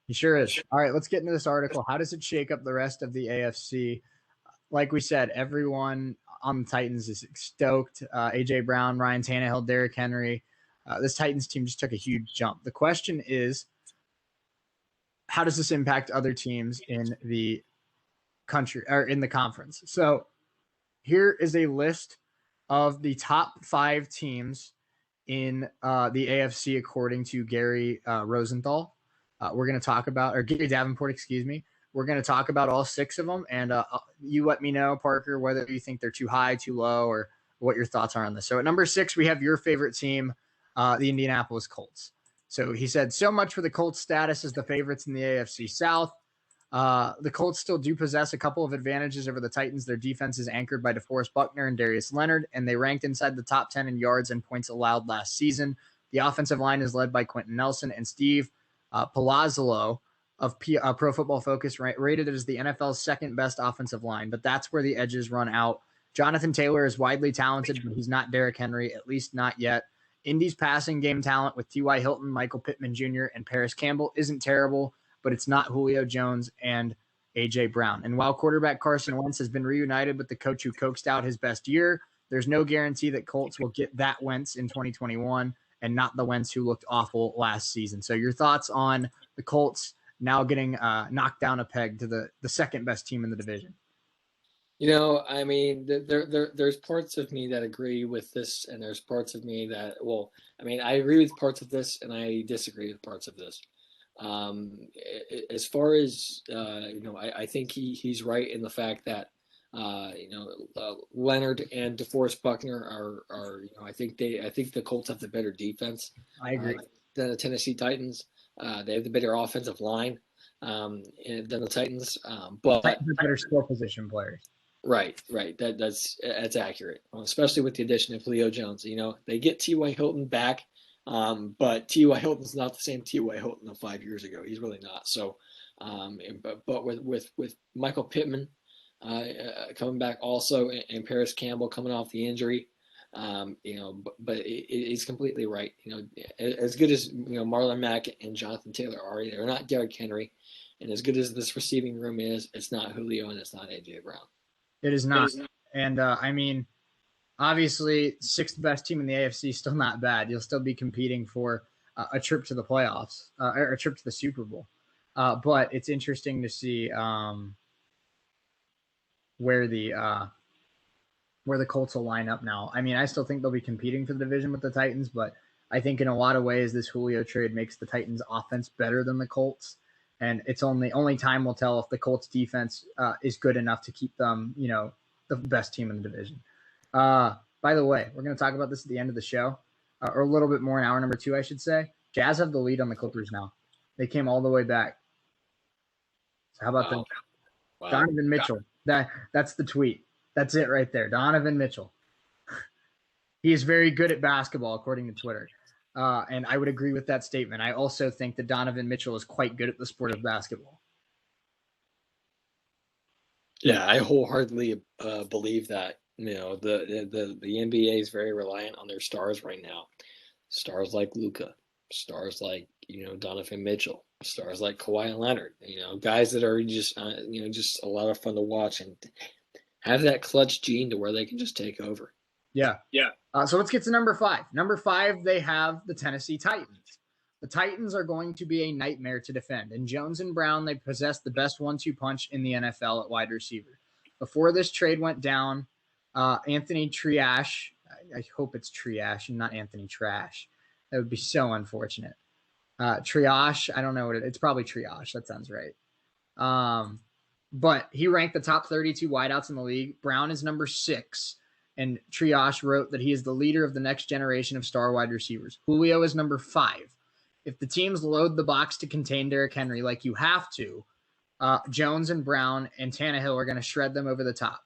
He sure is. All right, let's get into this article. How does it shake up the rest of the AFC? Like we said, everyone on the Titans is stoked. AJ Brown, Ryan Tannehill, Derrick Henry. This Titans team just took a huge jump. The question is, how does this impact other teams in the country or in the conference? So here is a list of the top 5 teams in the AFC according to Gary Rosenthal. We're going to talk about, or Gary Davenport, excuse me. We're going to talk about all 6 of them, and you let me know, Parker, whether you think they're too high, too low, or what your thoughts are on this. So at number 6, we have your favorite team, the Indianapolis Colts. So he said, so much for the Colts' status as the favorites in the AFC South. The Colts still do possess a couple of advantages over the Titans. Their defense is anchored by DeForest Buckner and Darius Leonard, and they ranked inside the top 10 in yards and points allowed last season. The offensive line is led by Quentin Nelson and Steve Palazzolo of Pro Football Focus, rated as the NFL's second best offensive line, but that's where the edges run out. Jonathan Taylor is widely talented, but he's not Derrick Henry, at least not yet. Indy's passing game talent with T.Y. Hilton, Michael Pittman Jr., and Paris Campbell isn't terrible, but it's not Julio Jones and A.J. Brown. And while quarterback Carson Wentz has been reunited with the coach who coaxed out his best year, there's no guarantee that Colts will get that Wentz in 2021 and not the Wentz who looked awful last season. So your thoughts on the Colts now getting knocked down a peg to the second best team in the division? I mean, there's parts of me that agree with this, and there's parts of me that, I agree with parts of this, and I disagree with parts of this. As far as I think he's right in the fact that Leonard and DeForest Buckner are I think the Colts have the better defense. I agree. Than the Tennessee Titans. They have the better offensive line than the Titans, but Titans are better skill position players. Right. That's accurate, especially with the addition of Julio Jones. They get T.Y. Hilton back, but T.Y. Hilton's not the same T.Y. Hilton of 5 years ago. He's really not. So, but with Michael Pittman coming back also, and Paris Campbell coming off the injury, but he's completely right. As good as Marlon Mack and Jonathan Taylor are, they're not Derrick Henry, and as good as this receiving room is, it's not Julio and it's not A.J. Brown. It is not. And I mean, obviously, 6th best team in the AFC is still not bad. You'll still be competing for a trip to the playoffs or a trip to the Super Bowl. But it's interesting to see where the Colts will line up now. I mean, I still think they'll be competing for the division with the Titans, but I think in a lot of ways this Julio trade makes the Titans offense better than the Colts. And it's only time will tell if the Colts defense is good enough to keep them, the best team in the division. By the way, we're going to talk about this at the end of the show, or a little bit more in hour number 2, I should say. Jazz have the lead on the Clippers now. They came all the way back. So how about that? Wow. Donovan Mitchell. That's the tweet. That's it right there. Donovan Mitchell. He is very good at basketball, according to Twitter. And I would agree with that statement. I also think that Donovan Mitchell is quite good at the sport of basketball. Yeah, I wholeheartedly believe that. The NBA is very reliant on their stars right now. Stars like Luka, stars like Donovan Mitchell, stars like Kawhi Leonard. Guys that are just just a lot of fun to watch and have that clutch gene to where they can just take over. Yeah. Yeah. So let's get to number 5. Number 5, they have the Tennessee Titans. The Titans are going to be a nightmare to defend. And Jones and Brown, they possess the best 1-2 punch in the NFL at wide receiver. Before this trade went down, Anthony Triash, I hope it's Triash and not Anthony Trash. That would be so unfortunate. Triash, I don't know what it's probably Triash. That sounds right. But he ranked the top 32 wideouts in the league. Brown is number 6. And Triash wrote that he is the leader of the next generation of star wide receivers. Julio is number 5. If the teams load the box to contain Derrick Henry like you have to, Jones and Brown and Tannehill are going to shred them over the top.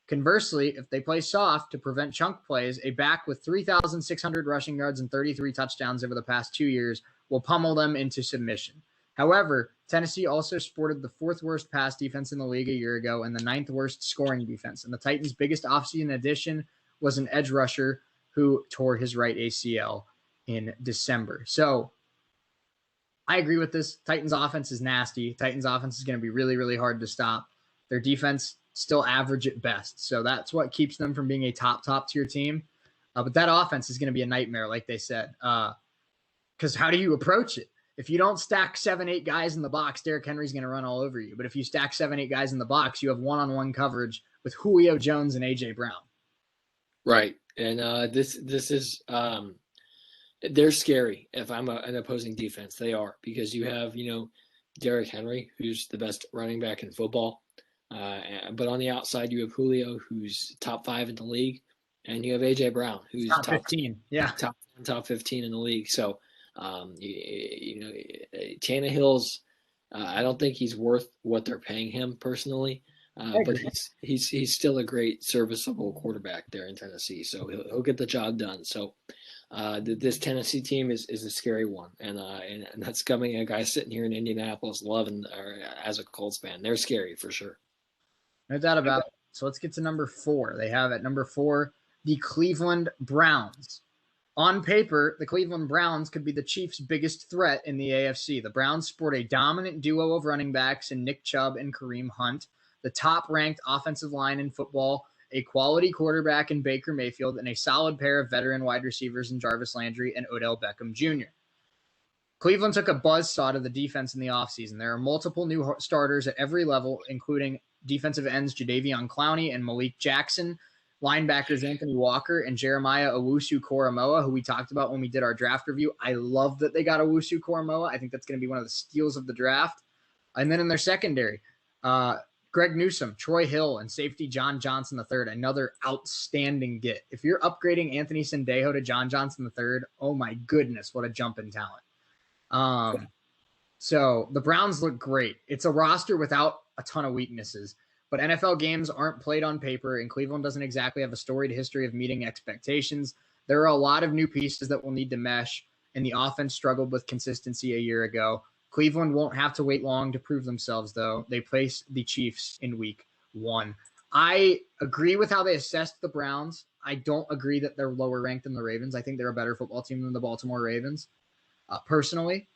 Conversely, if they play soft to prevent chunk plays, a back with 3,600 rushing yards and 33 touchdowns over the past 2 years will pummel them into submission. However, Tennessee also sported the 4th worst pass defense in the league a year ago and the 9th worst scoring defense. And the Titans' biggest offseason addition was an edge rusher who tore his right ACL in December. So I agree with this. Titans' offense is nasty. Titans' offense is going to be really, really hard to stop. Their defense still average at best. So that's what keeps them from being a top tier team. But that offense is going to be a nightmare, like they said. Because how do you approach it? If you don't stack 7-8 guys in the box, Derrick Henry's going to run all over you. But if you stack 7-8 guys in the box, you have one-on-one coverage with Julio Jones and A.J. Brown. Right. And this is they're scary if I'm an opposing defense. They are, because you have, Derrick Henry, who's the best running back in football. But on the outside, you have Julio, who's top 5 in the league. And you have A.J. Brown, who's top 15. Yeah. Top 15 in the league. So, Tannehill's, I don't think he's worth what they're paying him personally, but he's still a great serviceable quarterback there in Tennessee. So he'll get the job done. So this Tennessee team is a scary one, and that's coming a guy sitting here in Indianapolis loving as a Colts fan. They're scary for sure. No doubt about it. So let's get to number 4. They have at number 4 the Cleveland Browns. On paper, the Cleveland Browns could be the Chiefs' biggest threat in the AFC. The Browns sport a dominant duo of running backs in Nick Chubb and Kareem Hunt, the top-ranked offensive line in football, a quality quarterback in Baker Mayfield, and a solid pair of veteran wide receivers in Jarvis Landry and Odell Beckham Jr. Cleveland took a buzzsaw to the defense in the offseason. There are multiple new starters at every level, including defensive ends Jadeveon Clowney and Malik Jackson, linebackers Anthony Walker and Jeremiah Owusu-Koramoah, who we talked about when we did our draft review. I love that they got Owusu-Koramoah. I think that's going to be one of the steals of the draft. And then in their secondary, Greg Newsome, Troy Hill, and safety John Johnson III, another outstanding get. If you're upgrading Anthony Sendejo to John Johnson III, oh my goodness, what a jump in talent. So the Browns look great. It's a roster without a ton of weaknesses. But NFL games aren't played on paper, and Cleveland doesn't exactly have a storied history of meeting expectations. There are a lot of new pieces that will need to mesh, and the offense struggled with consistency a year ago. Cleveland won't have to wait long to prove themselves, though. They place the Chiefs in week 1. I agree with how they assessed the Browns. I don't agree that they're lower ranked than the Ravens. I think they're a better football team than the Baltimore Ravens, personally.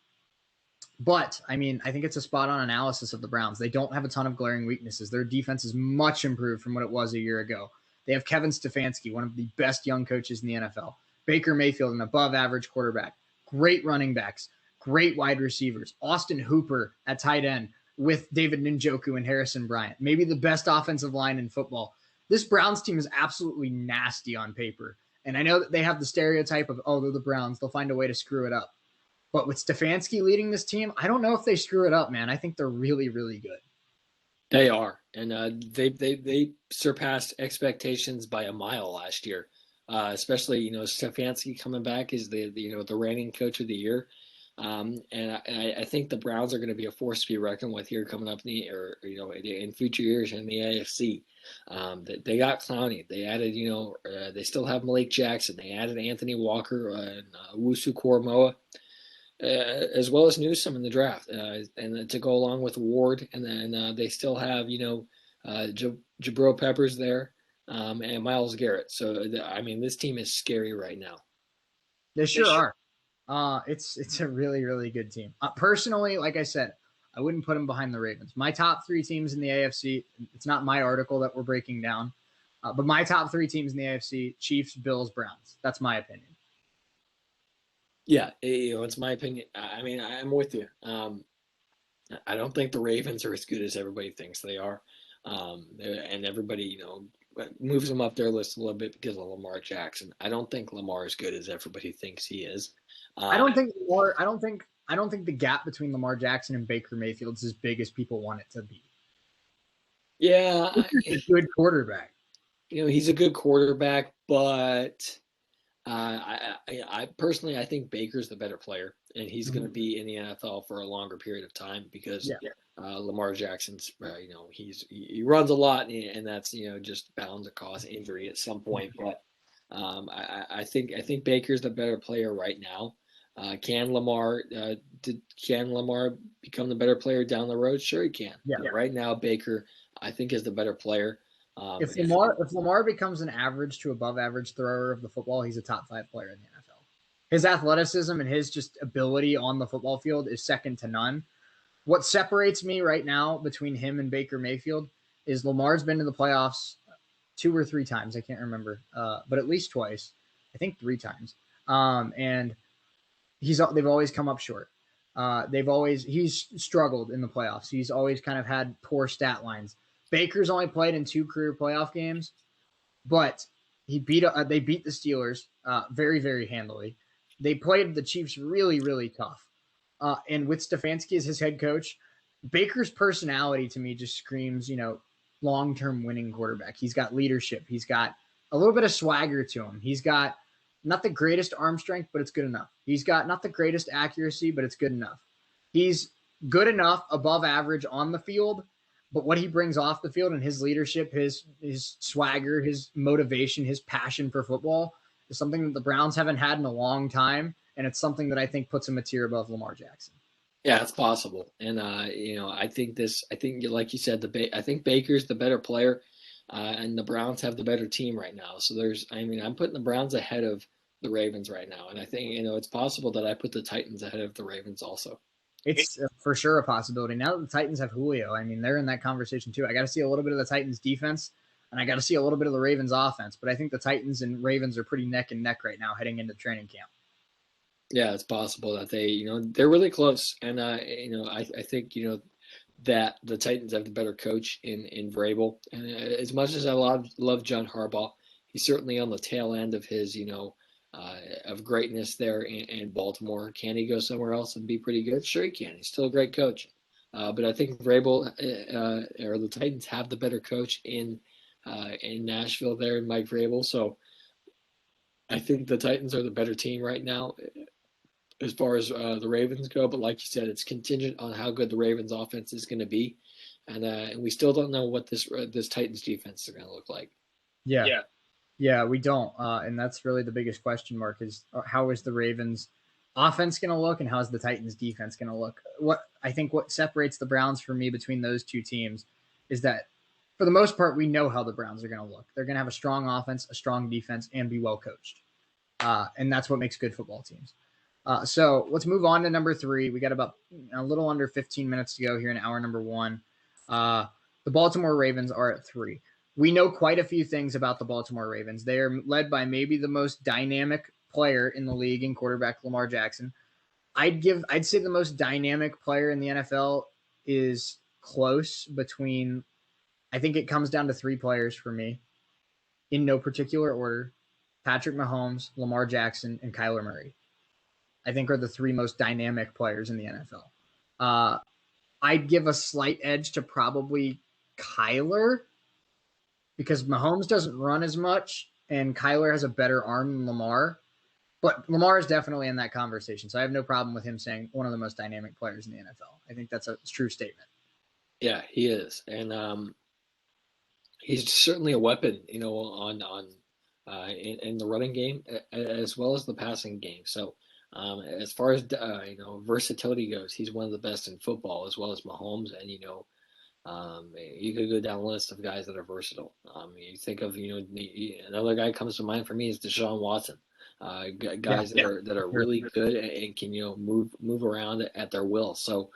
But, I mean, I think it's a spot-on analysis of the Browns. They don't have a ton of glaring weaknesses. Their defense is much improved from what it was a year ago. They have Kevin Stefanski, one of the best young coaches in the NFL. Baker Mayfield, an above-average quarterback. Great running backs. Great wide receivers. Austin Hooper at tight end with David Njoku and Harrison Bryant. Maybe the best offensive line in football. This Browns team is absolutely nasty on paper. And I know that they have the stereotype of, oh, they're the Browns. They'll find a way to screw it up. But with Stefanski leading this team, I don't know if they screw it up, man. I think they're really, really good. They are, and they surpassed expectations by a mile last year. Especially, Stefanski coming back is the reigning coach of the year. And I think the Browns are going to be a force to be reckoned with here coming up in future years in the AFC. They got Clowney. They added, they still have Malik Jackson. They added Anthony Walker and Wusu Koromoa, as well as Newsome in the draft, and to go along with Ward. And then they still have, Jabril Peppers there, and Myles Garrett. So, I mean, this team is scary right now. They sure are. It's a really, really good team. Personally, like I said, I wouldn't put them behind the Ravens. My top three teams in the AFC, it's not my article that we're breaking down, but my top three teams in the AFC, Chiefs, Bills, Browns. That's my opinion. Yeah, it's my opinion. I mean, I'm with you. I don't think the Ravens are as good as everybody thinks they are. And everybody, moves them up their list a little bit because of Lamar Jackson. I don't think Lamar is good as everybody thinks he is. I don't think the gap between Lamar Jackson and Baker Mayfield is as big as people want it to be. Yeah, he's a good quarterback. He's a good quarterback, but I personally, I think Baker's the better player, and he's going to be in the NFL for a longer period of time because Lamar Jackson's, he runs a lot, and that's just bound to cause injury at some point. But I think Baker's the better player right now. Can Lamar become the better player down the road? Sure, he can. Yeah. Right now, Baker, I think, is the better player. If Lamar becomes an average to above average thrower of the football, he's a top 5 player in the NFL. His athleticism and his just ability on the football field is second to none. What separates me right now between him and Baker Mayfield is Lamar's been to the playoffs 2 or 3 times. I can't remember, but at least twice. I think 3 times. And they've always come up short. He's struggled in the playoffs. He's always kind of had poor stat lines. Baker's only played in 2 career playoff games, but they beat the Steelers very, very handily. They played the Chiefs really, really tough. And with Stefanski as his head coach, Baker's personality to me just screams, long-term winning quarterback. He's got leadership. He's got a little bit of swagger to him. He's got not the greatest arm strength, but it's good enough. He's got not the greatest accuracy, but it's good enough. He's good enough above average on the field, but what he brings off the field and his leadership, his swagger, his motivation, his passion for football is something that the Browns haven't had in a long time, and it's something that I think puts him a tier above Lamar Jackson. Yeah, it's possible, and I think like you said, I think Baker's the better player, and the Browns have the better team right now. So I'm putting the Browns ahead of the Ravens right now, and I think it's possible that I put the Titans ahead of the Ravens also. It's for sure a possibility. Now that the Titans have Julio, they're in that conversation too. I got to see a little bit of the Titans defense, and I got to see a little bit of the Ravens offense. But I think the Titans and Ravens are pretty neck and neck right now heading into training camp. Yeah, it's possible that they're really close, and I think that the Titans have the better coach in Vrabel. And as much as I love John Harbaugh, he's certainly on the tail end of his of greatness there in Baltimore. Can he go somewhere else and be pretty good? Sure he can. He's still a great coach. But I think Vrabel or the Titans have the better coach in Nashville there in Mike Vrabel. So I think the Titans are the better team right now as far as the Ravens go. But like you said, it's contingent on how good the Ravens offense is going to be. And we still don't know what this Titans defense is going to look like. Yeah, we don't. And that's really the biggest question mark is how is the Ravens offense going to look and how is the Titans defense going to look? What separates the Browns for me between those two teams is that for the most part, we know how the Browns are going to look. They're going to have a strong offense, a strong defense, and be well coached. And that's what makes good football teams. So let's move on to number 3. We got about a little under 15 minutes to go here in hour number 1. The Baltimore Ravens are at 3. We know quite a few things about the Baltimore Ravens. They are led by maybe the most dynamic player in the league in quarterback Lamar Jackson. I'd say the most dynamic player in the NFL is close between, I think it comes down to 3 players for me in no particular order. Patrick Mahomes, Lamar Jackson, and Kyler Murray, I think are the 3 most dynamic players in the NFL. I'd give a slight edge to probably Kyler because Mahomes doesn't run as much and Kyler has a better arm than Lamar. But Lamar is definitely in that conversation, so I have no problem with him saying one of the most dynamic players in the NFL. I think that's a true statement. Yeah, he is, and he's certainly a weapon, in the running game as well as the passing game. So as far as versatility goes, he's one of the best in football as well as Mahomes. And you could go down a list of guys that are versatile. You think of another guy comes to mind for me is Deshaun Watson. Guys that are really good and can move around at their will. So.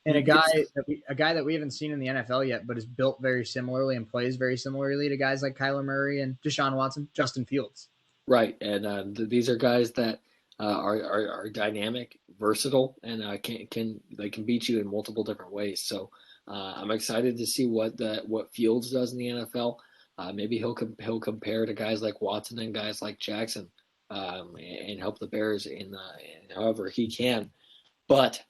And a guy that we haven't seen in the NFL yet, but is built very similarly and plays very similarly to guys like Kyler Murray and Deshaun Watson, Justin Fields. Right, and these are guys that are dynamic, versatile, and can beat you in multiple different ways. So I'm excited to see what Fields does in the NFL. Maybe he'll compare to guys like Watson and guys like Jackson, and help the Bears in however he can. But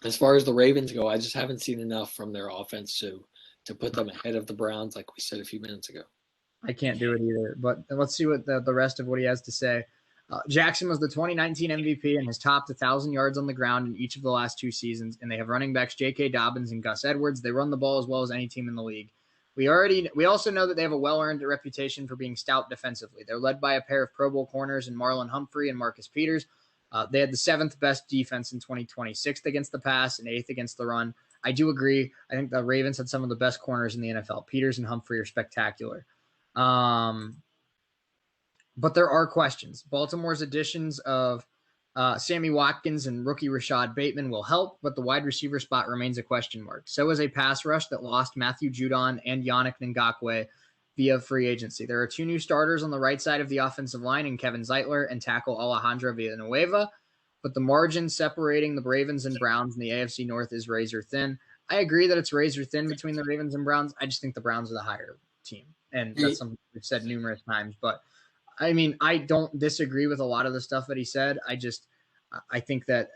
as far as the Ravens go, I just haven't seen enough from their offense to put them ahead of the Browns, like we said a few minutes ago. I can't do it either. But let's see what the rest of what he has to say. Jackson was the 2019 MVP and has topped 1,000 yards on the ground in each of the last 2 seasons. And they have running backs J.K. Dobbins and Gus Edwards. They run the ball as well as any team in the league. We also know that they have a well-earned reputation for being stout defensively. They're led by a pair of Pro Bowl corners in Marlon Humphrey and Marcus Peters. They had the 7th best defense in 2020, 6th against the pass and 8th against the run. I do agree. I think the Ravens had some of the best corners in the NFL. Peters and Humphrey are spectacular. But there are questions. Baltimore's additions of Sammy Watkins and rookie Rashad Bateman will help, but the wide receiver spot remains a question mark. So is a pass rush that lost Matthew Judon and Yannick Ngakoue via free agency. There are 2 new starters on the right side of the offensive line in Kevin Zeitler and tackle Alejandro Villanueva, but the margin separating the Ravens and Browns in the AFC North is razor thin. I agree that it's razor thin between the Ravens and Browns. I just think the Browns are the higher team, and that's something we've said numerous times. But I mean, I don't disagree with a lot of the stuff that he said. I think that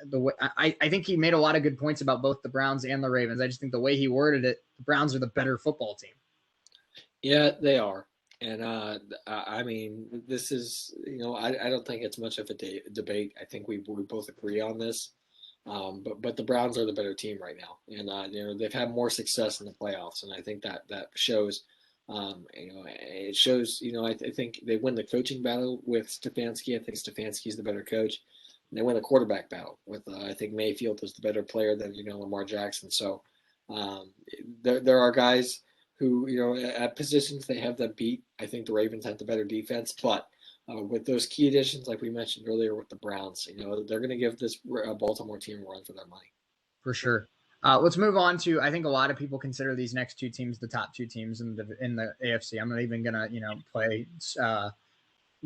I think he made a lot of good points about both the Browns and the Ravens. I just think the way he worded it, the Browns are the better football team. Yeah, they are. And I mean, this is, I don't think it's much of a debate. I think we both agree on this. But the Browns are the better team right now, and they've had more success in the playoffs, and I think that shows. It shows. I think they win the coaching battle with Stefanski. I think Stefanski's the better coach. And they win the quarterback battle with I think Mayfield is the better player than Lamar Jackson. So there are guys who at positions they have them beat. I think the Ravens have the better defense, but with those key additions, like we mentioned earlier with the Browns, they're going to give this Baltimore team a run for their money. For sure. Let's move on to. I think a lot of people consider these next 2 teams the top 2 teams in the AFC. I'm not even gonna play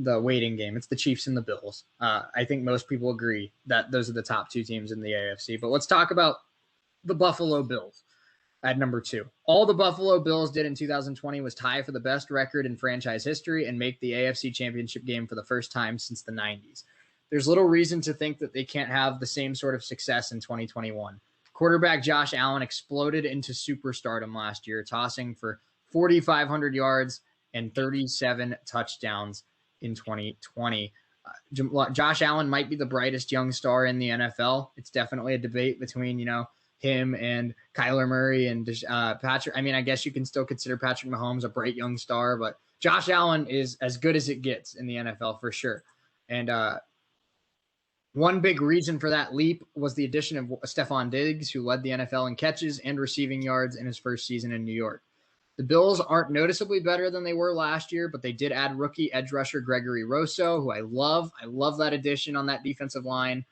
the waiting game. It's the Chiefs and the Bills. I think most people agree that those are the top 2 teams in the AFC. But let's talk about the Buffalo Bills at number 2. All the Buffalo Bills did in 2020 was tie for the best record in franchise history and make the AFC Championship game for the first time since the 90s. There's little reason to think that they can't have the same sort of success in 2021. Quarterback Josh Allen exploded into superstardom last year, tossing for 4,500 yards and 37 touchdowns in 2020. Josh Allen might be the brightest young star in the NFL. It's definitely a debate between, him and Kyler Murray and Patrick. I mean, I guess you can still consider Patrick Mahomes a bright young star, but Josh Allen is as good as it gets in the NFL for sure. And one big reason for that leap was the addition of Stephon Diggs, who led the NFL in catches and receiving yards in his first season in New York. The Bills aren't noticeably better than they were last year, but they did add rookie edge rusher Gregory Rousseau, who I love. I love that addition on that defensive line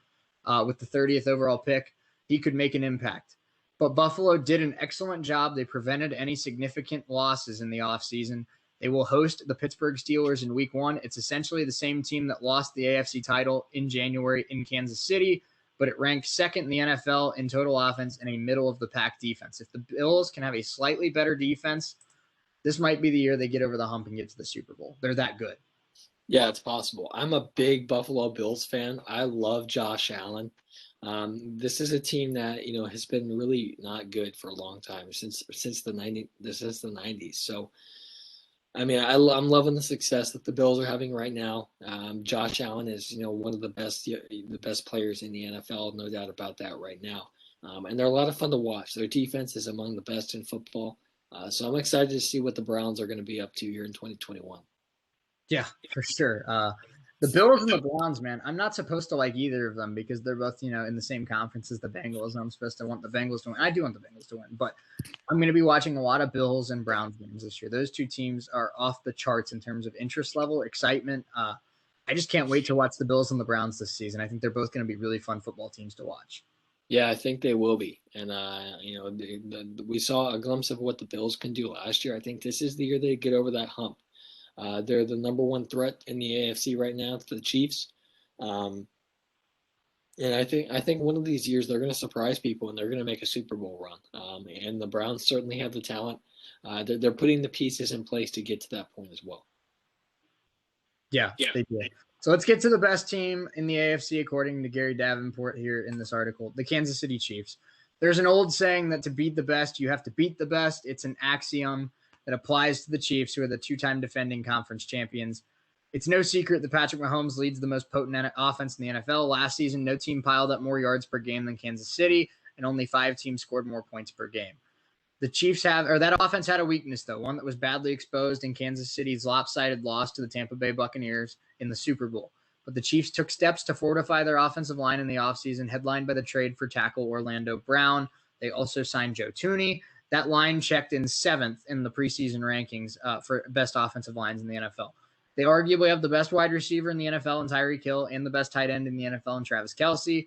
with the 30th overall pick. He could make an impact. But Buffalo did an excellent job. They prevented any significant losses in the offseason. They will host the Pittsburgh Steelers in week 1. It's essentially the same team that lost the AFC title in January in Kansas City, but it ranked 2nd in the NFL in total offense and a middle-of-the-pack defense. If the Bills can have a slightly better defense, this might be the year they get over the hump and get to the Super Bowl. They're that good. Yeah, it's possible. I'm a big Buffalo Bills fan. I love Josh Allen. This is a team that has been really not good for a long time since the 90s. So I mean, I'm loving the success that the Bills are having right now. Josh Allen is, one of the best players in the NFL, no doubt about that right now. And they're a lot of fun to watch. Their defense is among the best in football. So I'm excited to see what the Browns are going to be up to here in 2021. Yeah, for sure. The Bills and the Browns, man. I'm not supposed to like either of them because they're both, in the same conference as the Bengals. And I'm supposed to want the Bengals to win. I do want the Bengals to win, but I'm going to be watching a lot of Bills and Browns games this year. Those two teams are off the charts in terms of interest level, excitement. I just can't wait to watch the Bills and the Browns this season. I think they're both going to be really fun football teams to watch. Yeah, I think they will be. And, we saw a glimpse of what the Bills can do last year. I think this is the year they get over that hump. They're the number one threat in the AFC right now to the Chiefs. Um, and I think one of these years they're going to surprise people and they're going to make a Super Bowl run. And the Browns certainly have the talent. They're putting the pieces in place to get to that point as well. Yeah, they do. So let's get to the best team in the AFC, according to Gary Davenport here in this article, the Kansas City Chiefs. There's an old saying that to beat the best, you have to beat the best. It's an axiom that applies to the Chiefs, who are the two-time defending conference champions. It's no secret that Patrick Mahomes leads the most potent offense in the NFL. Last season, no team piled up more yards per game than Kansas City, and only 5 teams scored more points per game. The Chiefs that offense had a weakness, though, one that was badly exposed in Kansas City's lopsided loss to the Tampa Bay Buccaneers in the Super Bowl. But the Chiefs took steps to fortify their offensive line in the offseason, headlined by the trade for tackle Orlando Brown. They also signed Joe Thuney. That line checked in 7th in the preseason rankings for best offensive lines in the NFL. They arguably have the best wide receiver in the NFL in Tyreek Hill and the best tight end in the NFL in Travis Kelce.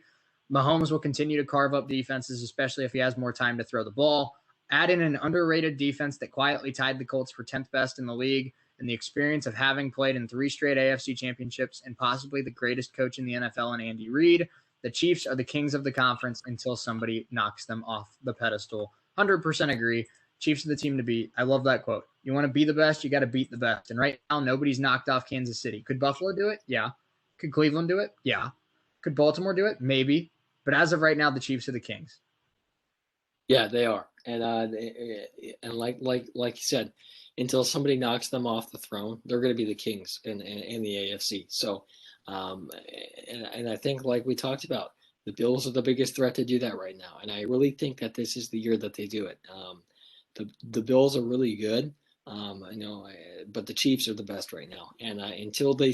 Mahomes will continue to carve up defenses, especially if he has more time to throw the ball. Add in an underrated defense that quietly tied the Colts for 10th best in the league, and the experience of having played in 3 straight AFC championships and possibly the greatest coach in the NFL in Andy Reid. The Chiefs are the kings of the conference until somebody knocks them off the pedestal. 100% agree. Chiefs are the team to beat. I love that quote. You want to be the best, you got to beat the best. And right now, nobody's knocked off Kansas City. Could Buffalo do it? Yeah. Could Cleveland do it? Yeah. Could Baltimore do it? Maybe. But as of right now, the Chiefs are the kings. Yeah, they are, and like you said, until somebody knocks them off the throne, they're going to be the kings in the AFC. So, and I think, like we talked about, the Bills are the biggest threat to do that right now, and I really think that this is the year that they do it. The Bills are really good, but the Chiefs are the best right now, and until they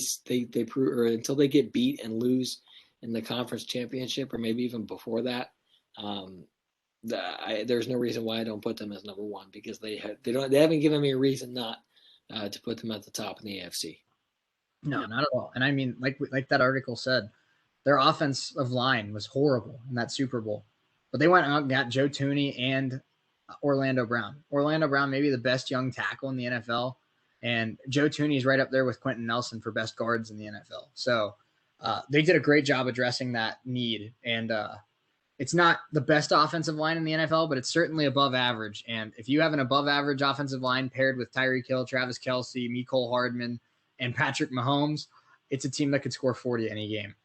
prove, or until they get beat and lose in the conference championship, or maybe even before that. There's no reason why I don't put them as number one, because they haven't given me a reason not to put them at the top in the AFC. No, not at all. And I mean, like that article said, their offensive line was horrible in that Super Bowl, but they went out and got Joe Thuney and Orlando Brown. Orlando Brown, maybe the best young tackle in the NFL, and Joe Thuney is right up there with Quentin Nelson for best guards in the NFL. So they did a great job addressing that need, and it's not the best offensive line in the NFL, but it's certainly above average. And if you have an above average offensive line paired with Tyreek Hill, Travis Kelce, Mecole Hardman, and Patrick Mahomes, it's a team that could score 40 any game.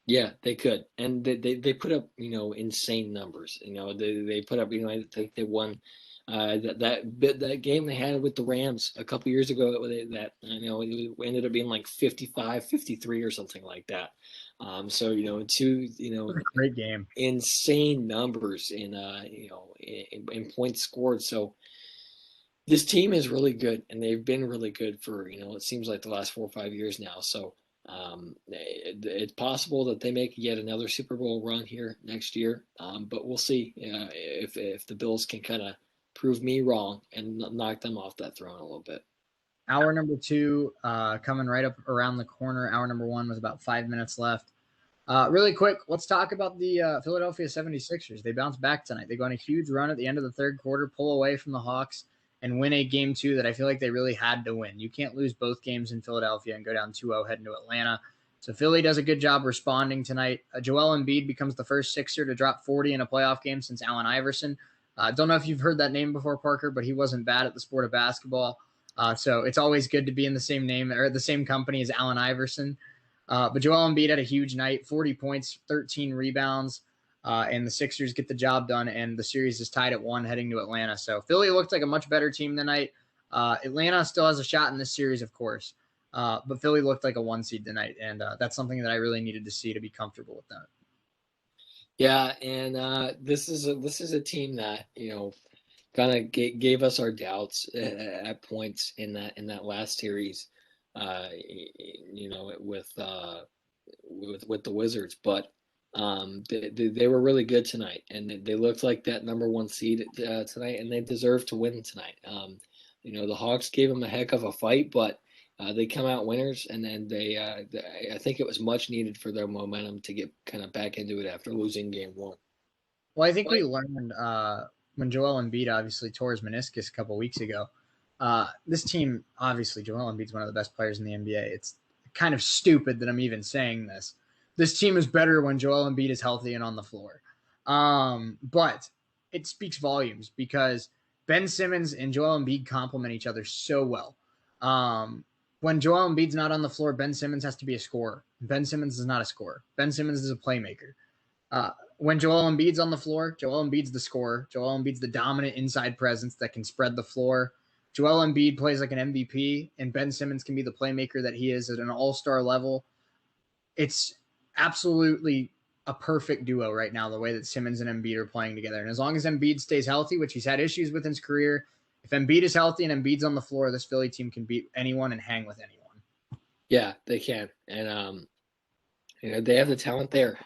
Yeah, they could, and they put up insane numbers. They put up I think they won that game they had with the Rams a couple years ago. That it ended up being like 55-53 or something like that. So great game, insane numbers in points scored. So this team is really good, and they've been really good for it seems like the last 4 or 5 years now. So it's possible that they make yet another Super Bowl run here next year, but we'll see if the Bills can kind of prove me wrong and knock them off that throne a little bit. Hour number 2 coming right up around the corner. Hour number 1 was about 5 minutes left. Really quick, let's talk about the Philadelphia 76ers. They bounced back tonight. They go on a huge run at the end of the third quarter, pull away from the Hawks, and win a game 2 that I feel like they really had to win. You can't lose both games in Philadelphia and go down 2-0 heading to Atlanta. So Philly does a good job responding tonight. Joel Embiid becomes the first Sixer to drop 40 in a playoff game since Allen Iverson. Don't know if you've heard that name before, Parker, but he wasn't bad at the sport of basketball. So it's always good to be in the same name or the same company as Allen Iverson. But Joel Embiid had a huge night, 40 points, 13 rebounds, and the Sixers get the job done, and the series is tied at 1 heading to Atlanta. So Philly looked like a much better team tonight. Atlanta still has a shot in this series, of course. But Philly looked like a 1 seed tonight, and that's something that I really needed to see to be comfortable with that. Yeah, and this is a team that kind of gave us our doubts at points in that last series, with the Wizards, but they were really good tonight, and they looked like that number one seed tonight, and they deserve to win tonight. The Hawks gave them a heck of a fight, but they come out winners, and then I think it was much needed for their momentum to get kind of back into it after losing game one. Well, I think we learned when Joel Embiid obviously tore his meniscus a couple weeks ago. This team, obviously, Joel Embiid's one of the best players in the NBA. It's kind of stupid that I'm even saying this. This team is better when Joel Embiid is healthy and on the floor. But it speaks volumes because Ben Simmons and Joel Embiid complement each other so well. When Joel Embiid's not on the floor, Ben Simmons has to be a scorer. Ben Simmons is not a scorer. Ben Simmons is a playmaker. When Joel Embiid's on the floor, Joel Embiid's the scorer. Joel Embiid's the dominant inside presence that can spread the floor. Joel Embiid plays like an MVP, and Ben Simmons can be the playmaker that he is at an all-star level. It's absolutely a perfect duo right now, the way that Simmons and Embiid are playing together. And as long as Embiid stays healthy, which he's had issues with in his career, if Embiid is healthy and Embiid's on the floor, this Philly team can beat anyone and hang with anyone. Yeah, they can, and they have the talent there.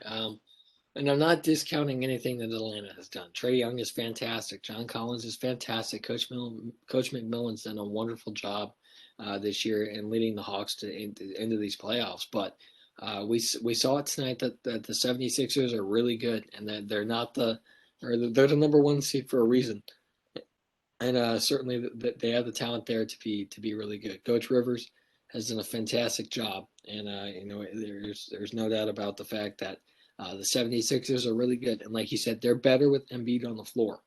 And I'm not discounting anything that Atlanta has done. Trae Young is fantastic. John Collins is fantastic. Coach McMillan's done a wonderful job this year in leading the Hawks into these playoffs. But we saw it tonight that the 76ers are really good, and that they're the number one seed for a reason. And certainly they have the talent there to be really good. Coach Rivers has done a fantastic job, and there's no doubt about the fact that the 76ers are really good. And like you said, they're better with Embiid on the floor.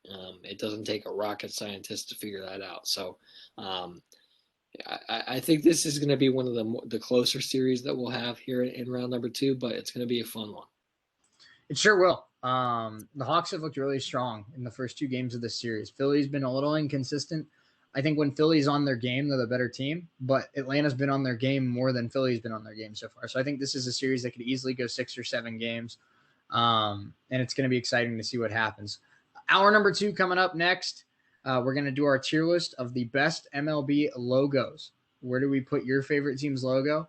It doesn't take a rocket scientist to figure that out. So I think this is going to be one of the closer series that we'll have here in round number 2, but it's going to be a fun one. It sure will. The Hawks have looked really strong in the first 2 games of this series. Philly's been a little inconsistent. I think when Philly's on their game, they're the better team, but Atlanta's been on their game more than Philly's been on their game so far. So I think this is a series that could easily go 6 or 7 games, and it's going to be exciting to see what happens. Hour number 2 coming up next. We're going to do our tier list of the best MLB logos. Where do we put your favorite team's logo?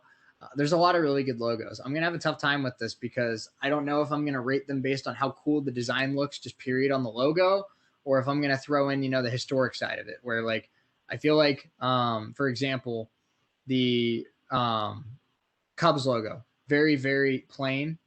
There's a lot of really good logos. I'm going to have a tough time with this because I don't know if I'm going to rate them based on how cool the design looks, just period on the logo, or if I'm going to throw in, the historic side of it, where like I feel like, for example, the Cubs logo, very, very plain,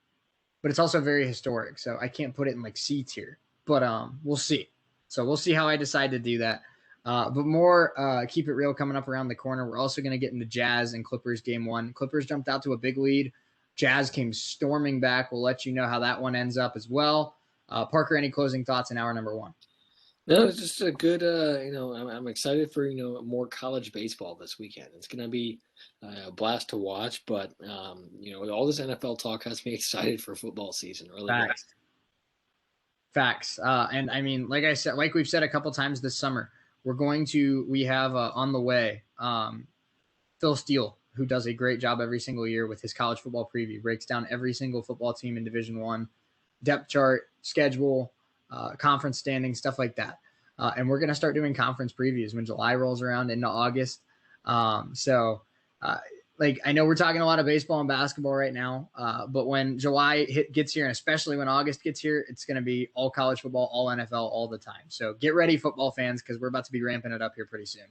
but it's also very historic. So I can't put it in like C tier, but we'll see. So we'll see how I decide to do that. But more Keep It Real coming up around the corner. We're also going to get into Jazz and Clippers game 1. Clippers jumped out to a big lead. Jazz came storming back. We'll let you know how that one ends up as well. Parker, any closing thoughts in hour number 1? No, it's just a good, I'm excited for, more college baseball this weekend. It's going to be a blast to watch, but, all this NFL talk has me excited for football season. Really does. Facts. And I mean, like I said, like we've said a couple times this summer, we have on the way Phil Steele, who does a great job every single year with his college football preview, breaks down every single football team in Division One, depth chart, schedule, conference standing, stuff like that. And we're going to start doing conference previews when July rolls around into August. Like I know we're talking a lot of baseball and basketball right now, but when July gets here, and especially when August gets here, it's going to be all college football, all NFL, all the time. So get ready, football fans, because we're about to be ramping it up here pretty soon.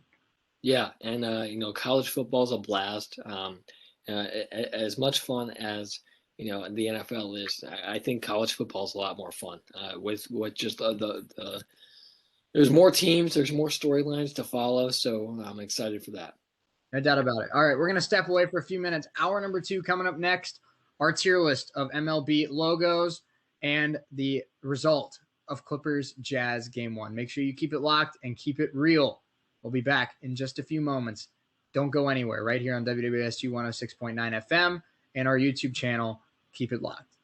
Yeah, and college football is a blast. As much fun as the NFL is, I think college football is a lot more fun. With just the there's more teams, there's more storylines to follow, so I'm excited for that. No doubt about it. All right, we're going to step away for a few minutes. Hour number 2 coming up next. Our tier list of MLB logos and the result of Clippers Jazz game 1. Make sure you keep it locked and keep it real. We'll be back in just a few moments. Don't go anywhere right here on WWSU 106.9 FM and our YouTube channel. Keep it locked.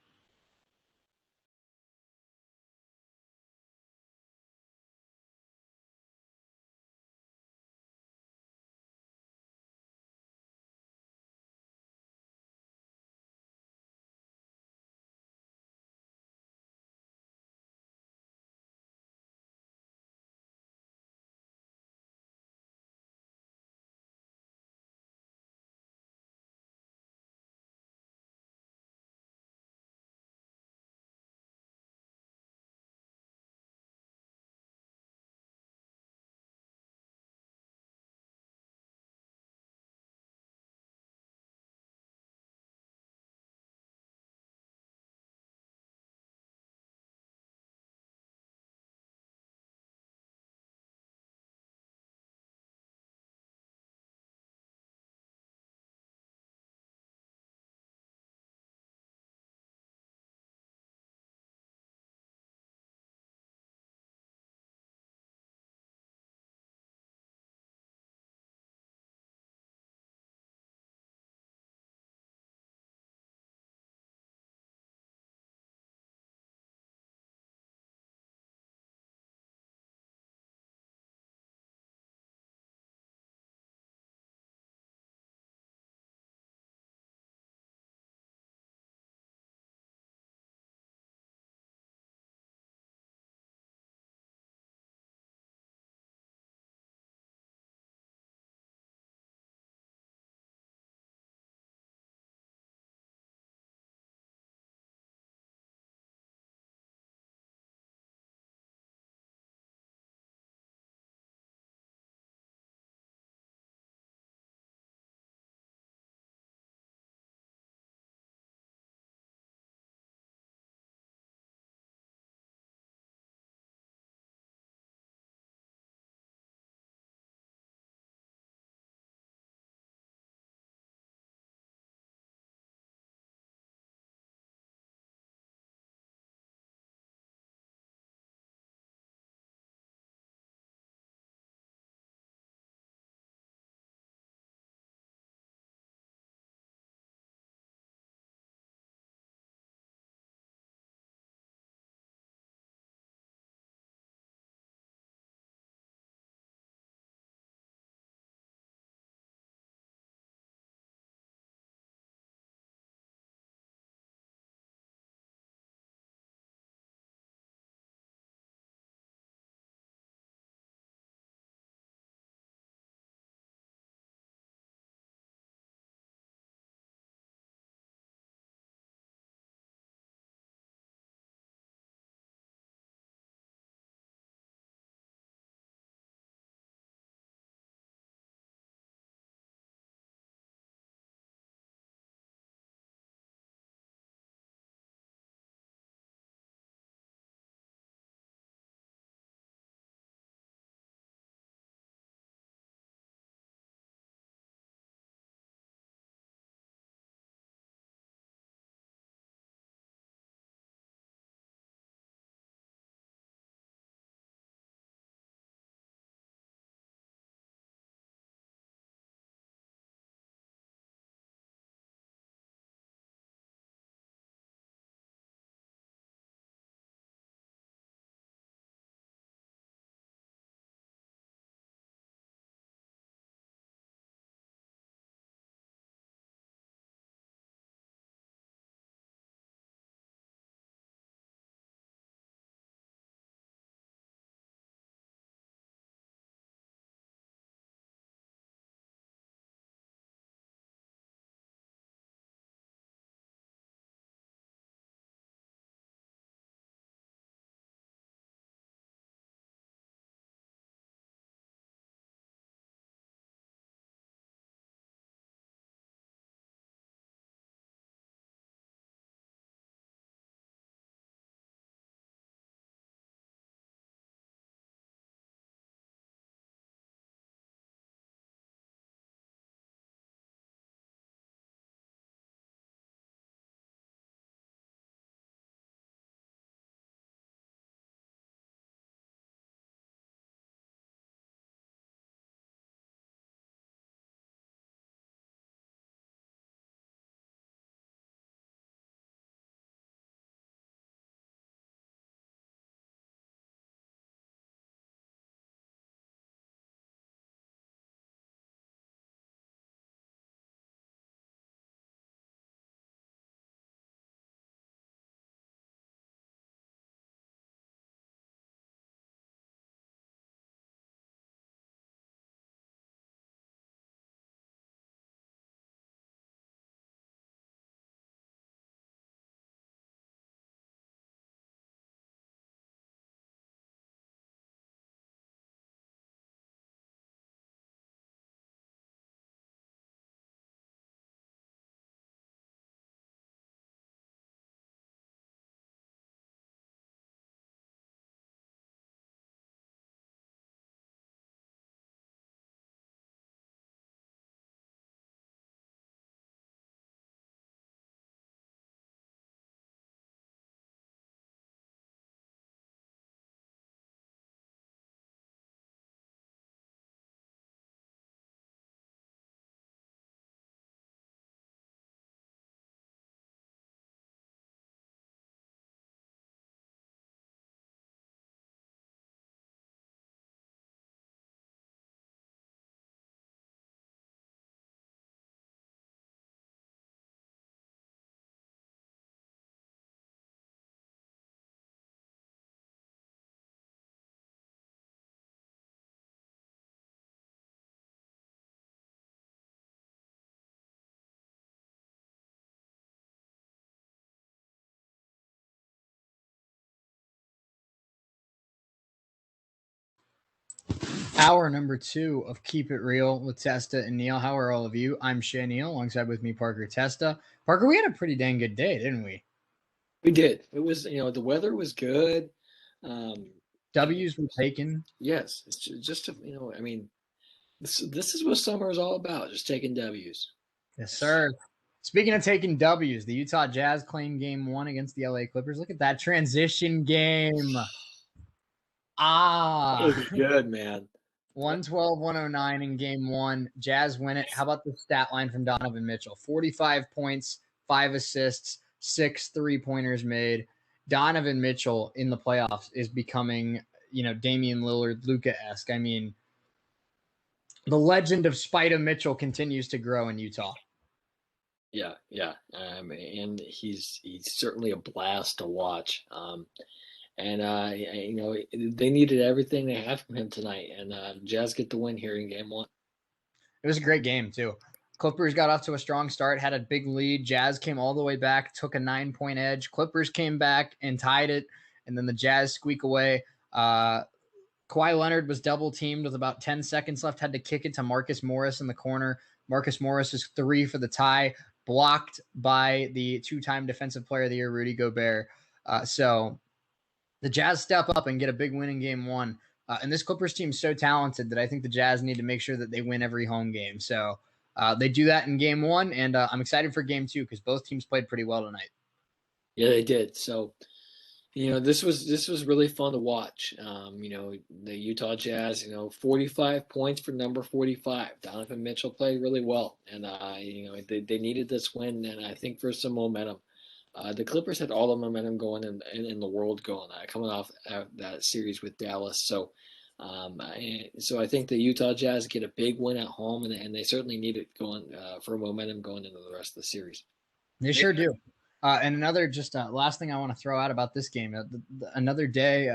Hour number 2 of Keep It Real with Testa and Neal. How are all of you? I'm Shea Neal, alongside with me, Parker Testa. Parker, we had a pretty dang good day, didn't we? We did. It was, the weather was good. Um, W's were taken. yes, it's just I mean, this is what summer is all about, just taking W's. Yes, sir. Speaking of taking W's, the Utah Jazz claimed game 1 against the LA Clippers. Look at that transition game. It was good, man. 112-109 in game 1. Jazz win it. How about the stat line from Donovan Mitchell? 45 points, 5 assists, 6 3-pointers made. Donovan Mitchell in the playoffs is becoming, Damian Lillard, Luka-esque. I mean, the legend of Spida Mitchell continues to grow in Utah. Yeah, yeah. And he's certainly a blast to watch. And they needed everything they had from him tonight, and Jazz get the win here in game 1. It was a great game too. Clippers got off to a strong start, had a big lead. Jazz came all the way back, took a 9-point edge. Clippers came back and tied it, and then the Jazz squeak away. Kawhi Leonard was double teamed with about 10 seconds left, had to kick it to Marcus Morris in the corner. Marcus Morris is 3 for the tie, blocked by the 2-time Defensive Player of the Year, Rudy Gobert. So the Jazz step up and get a big win in game 1. And this Clippers team is so talented that I think the Jazz need to make sure that they win every home game. So they do that in game 1, and I'm excited for game 2 because both teams played pretty well tonight. Yeah, they did. So, this was really fun to watch. The Utah Jazz, 45 points for number 45. Donovan Mitchell played really well, and they needed this win, and I think for some momentum. The Clippers had all the momentum going in the world going, coming off that series with Dallas. So I think the Utah Jazz get a big win at home, and they certainly need it going for momentum going into the rest of the series. They sure do. And another last thing I want to throw out about this game, another day,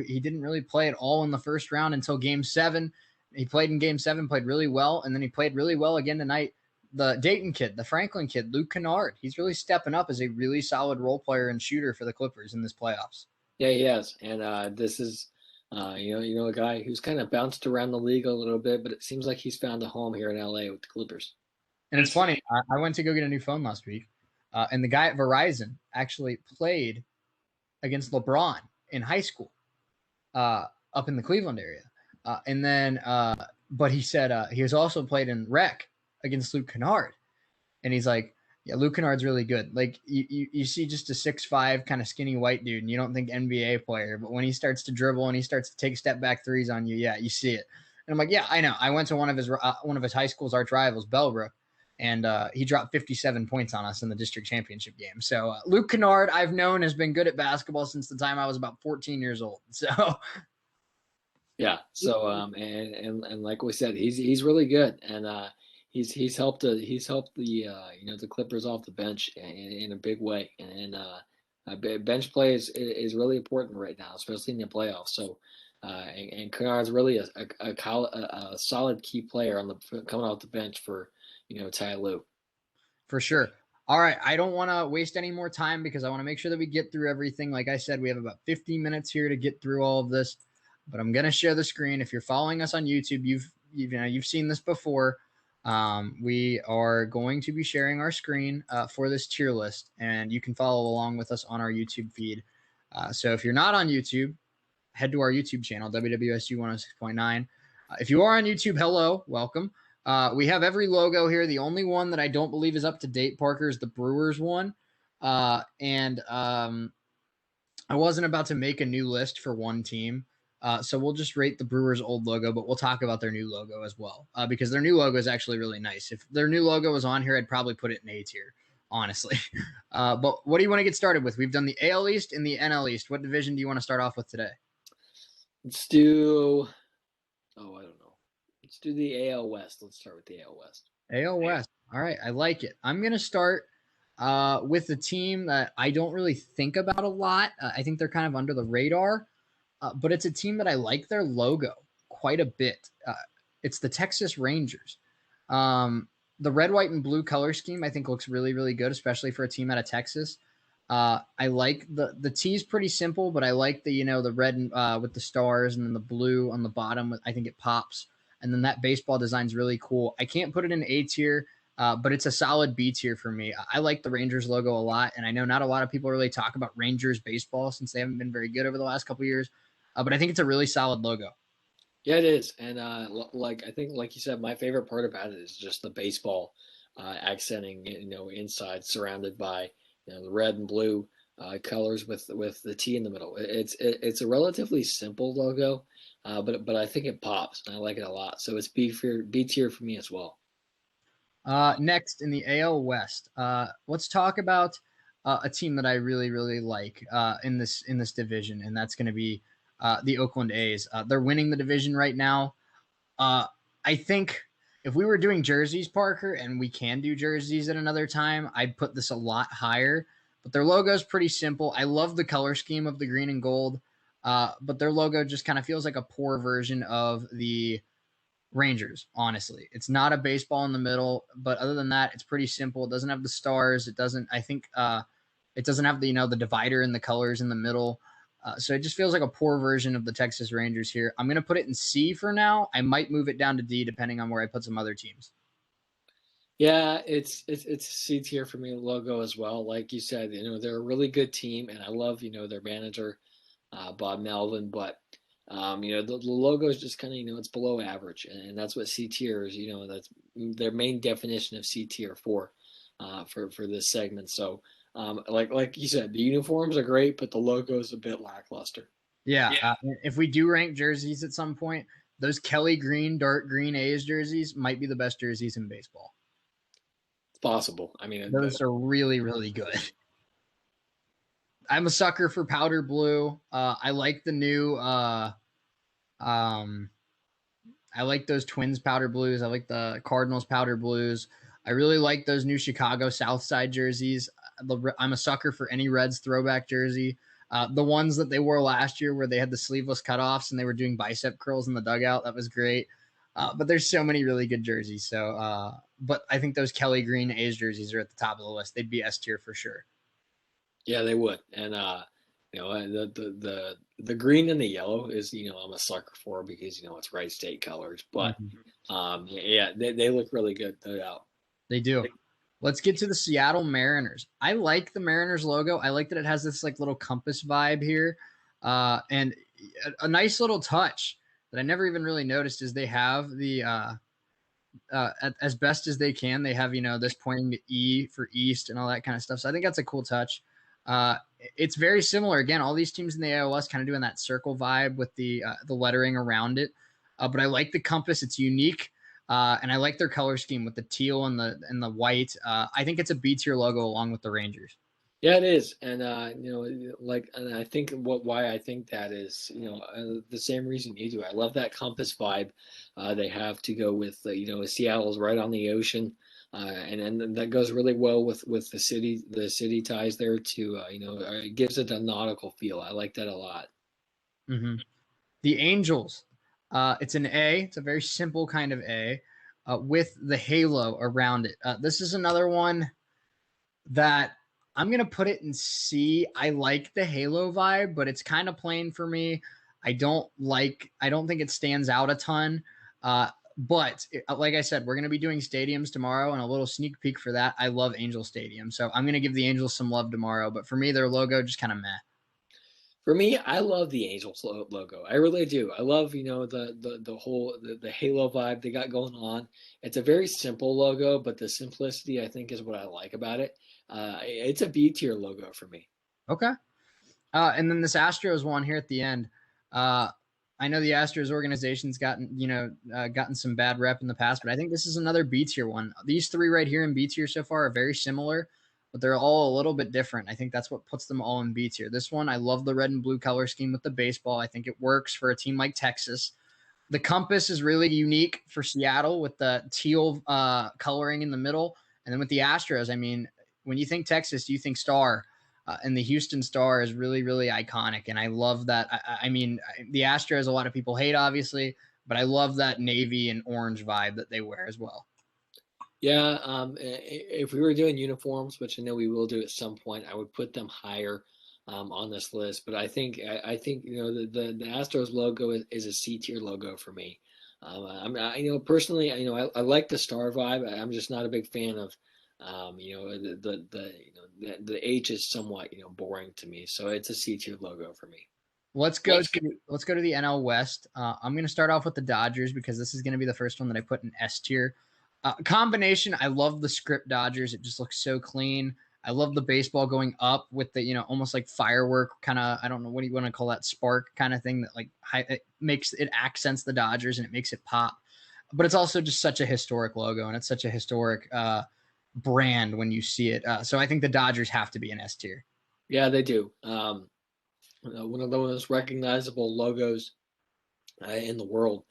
he didn't really play at all in the first round until game 7. He played in game 7, played really well, and then he played really well again tonight. The Dayton kid, the Franklin kid, Luke Kennard, he's really stepping up as a really solid role player and shooter for the Clippers in this playoffs. Yeah, he has. And this is, a guy who's kind of bounced around the league a little bit, but it seems like he's found a home here in LA with the Clippers. And it's funny. I went to go get a new phone last week, and the guy at Verizon actually played against LeBron in high school up in the Cleveland area. But he said he has also played in rec against Luke Kennard. And he's like, yeah, Luke Kennard's really good. Like you see just a 6'5" kind of skinny white dude, and you don't think NBA player, but when he starts to dribble and he starts to take step back threes on you, yeah, you see it. And I'm like, yeah, I know. I went to one of his high school's arch rivals, Bellbrook, and he dropped 57 points on us in the district championship game. So Luke Kennard, I've known, has been good at basketball since the time I was about 14 years old. So yeah. So and like we said, he's really good, and he's helped the the Clippers off the bench in a big way, and bench play is really important right now, especially in the playoffs. So and Kennard's really a solid key player coming off the bench for Ty Lue. For sure. All right, I don't want to waste any more time because I want to make sure that we get through everything. Like I said, we have about 15 minutes here to get through all of this, but I'm going to share the screen. If you're following us on YouTube, you've seen this before. We are going to be sharing our screen for this tier list, and you can follow along with us on our YouTube feed. So if you're not on YouTube, head to our YouTube channel, WWSU 106.9. If you are on YouTube, hello, welcome. We have every logo here. The only one that I don't believe is up to date, Parker, is the Brewers one. I wasn't about to make a new list for one team. So we'll just rate the Brewers' old logo, but we'll talk about their new logo as well because their new logo is actually really nice. If their new logo was on here, I'd probably put it in A tier, honestly. But what do you want to get started with? We've done the AL East and the NL East. What division do you want to start off with today? Let's do I don't know. Let's do the AL West. Let's start with the AL West. AL West. All right, I like it. I'm going to start with a team that I don't really think about a lot. I think they're kind of under the radar. But it's a team that I like their logo quite a bit. It's the Texas Rangers. The red, white, and blue color scheme I think looks really, really good, especially for a team out of Texas. I like the tee is pretty simple, but I like the the red and, with the stars and then the blue on the bottom. I think it pops, and then that baseball design is really cool. I can't put it in A tier, but it's a solid B tier for me. I like the Rangers logo a lot, and I know not a lot of people really talk about Rangers baseball since they haven't been very good over the last couple years. But I think it's a really solid logo. Yeah, it is, and like I think, like you said, my favorite part about it is just the baseball accenting, inside, surrounded by the red and blue colors with the T in the middle. It's a relatively simple logo, but I think it pops, and I like it a lot. So it's B tier for me as well. Next in the AL West, let's talk about a team that I really really like in this division, and that's going to be the Oakland A's. They're winning the division right now. Uh, I think if we were doing jerseys, Parker, and we can do jerseys at another time, I'd put this a lot higher. But their logo is pretty simple. I love the color scheme of the green and gold, but their logo just kind of feels like a poor version of the Rangers, honestly. It's not a baseball in the middle, but other than that, it's pretty simple. It doesn't have the stars. It doesn't, I think, it doesn't have the divider and the colors in the middle. So it just feels like a poor version of the Texas Rangers here. I'm going to put it in C for now. I might move it down to D depending on where I put some other teams. Yeah, it's a C tier for me logo as well. Like you said, they're a really good team, and I love their manager, Bob Melvin, but the logo is just kind of it's below average, and that's what C tier is. That's their main definition of C tier for this segment. So like you said, the uniforms are great, but the logo is a bit lackluster. Yeah. If we do rank jerseys at some point, those Kelly Green, dark green A's jerseys might be the best jerseys in baseball. It's possible. I mean, Those are really, really good. I'm a sucker for powder blue. I like the new um I like those Twins powder blues. I like the Cardinals powder blues. I really like those new Chicago South Side jerseys. I'm a sucker for any Reds throwback jersey. The ones that they wore last year where they had the sleeveless cutoffs and they were doing bicep curls in the dugout. That was great. But there's so many really good jerseys. But I think those Kelly Green A's jerseys are at the top of the list. They'd be S tier for sure. yeah, they would, and the green and the yellow is I'm a sucker for because it's Wright State colors. But Mhm. yeah, they look really good, no doubt. They do. Let's get to the Seattle Mariners. I like the Mariners logo. I like that it has this like little compass vibe here. And a nice little touch that I never even really noticed is they have the as best as they can, they have this pointing to E for East and all that kind of stuff. So I think that's a cool touch. It's very similar. Again, all these teams in the AOS kind of doing that circle vibe with the lettering around it. But I like the compass. It's unique. And I like their color scheme with the teal and the white. I think it's a B tier logo along with the Rangers. Yeah, it is, and and I think why I think that is, the same reason you do. I love that compass vibe they have to go with. Seattle's right on the ocean, and that goes really well with the city ties there too. It gives it a nautical feel. I like that a lot. Mm-hmm. The Angels. It's an A. It's a very simple kind of A with the halo around it. This is another one that I'm going to put it in C. I like the halo vibe, but it's kind of plain for me. I don't think it stands out a ton. But like I said, we're going to be doing stadiums tomorrow and a little sneak peek for that. I love Angel Stadium. So I'm going to give the Angels some love tomorrow. But for me, their logo just kind of meh. For me, I love the Angels logo. I really do. I love, the whole the halo vibe they got going on. It's a very simple logo, but the simplicity I think is what I like about it. It's a B tier logo for me. Okay. And then this Astros one here at the end. Uh, I know the Astros organization's gotten some bad rep in the past, but I think this is another B tier one. These three right here in B tier so far are very similar, but they're all a little bit different. I think that's what puts them all in B tier. This one, I love the red and blue color scheme with the baseball. I think it works for a team like Texas. The compass is really unique for Seattle with the teal coloring in the middle. And then with the Astros, I mean, when you think Texas, you think star. And the Houston Star is really, really iconic. And I love that. I mean, the Astros, a lot of people hate, obviously, but I love that navy and orange vibe that they wear as well. Yeah, if we were doing uniforms, which I know we will do at some point, I would put them higher on this list. But I think the Astros logo is a C tier logo for me. Personally, I like the star vibe. I'm just not a big fan of the H is somewhat boring to me. So it's a C tier logo for me. Let's go to the NL West. I'm going to start off with the Dodgers because this is going to be the first one that I put in S tier. Combination. I love the script Dodgers. It just looks so clean. I love the baseball going up with the almost like firework kind of. I don't know what do you want to call that, spark kind of thing that like it makes it accents the Dodgers and it makes it pop. But it's also just such a historic logo and it's such a historic brand when you see it. So I think the Dodgers have to be an S tier. Yeah, they do. One of the most recognizable logos in the world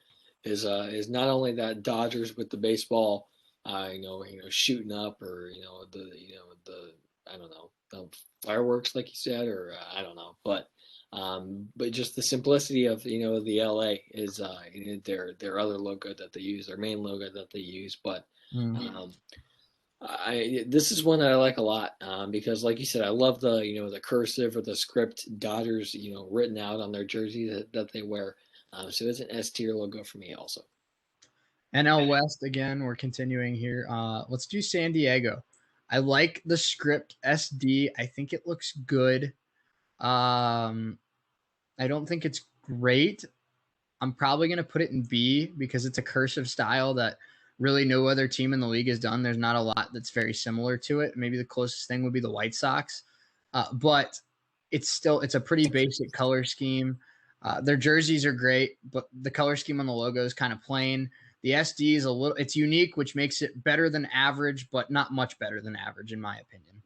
is not only that Dodgers with the baseball, shooting up, or the I don't know, the fireworks like you said, or I don't know, but just the simplicity of the LA is their other logo that they use, their main logo that they use, but. Um, this is one that I like a lot because, like you said, I love the cursive or the script Dodgers written out on their jersey that they wear. So it's an S tier logo for me also. NL West again. We're continuing here. Let's do San Diego. I like the script SD. I think it looks good. I don't think it's great. I'm probably going to put it in B because it's a cursive style that really no other team in the league has done. There's not a lot that's very similar to it. Maybe the closest thing would be the White Sox, but it's a pretty basic color scheme. Their jerseys are great, but the color scheme on the logo is kind of plain. The SD is it's unique, which makes it better than average, but not much better than average, in my opinion.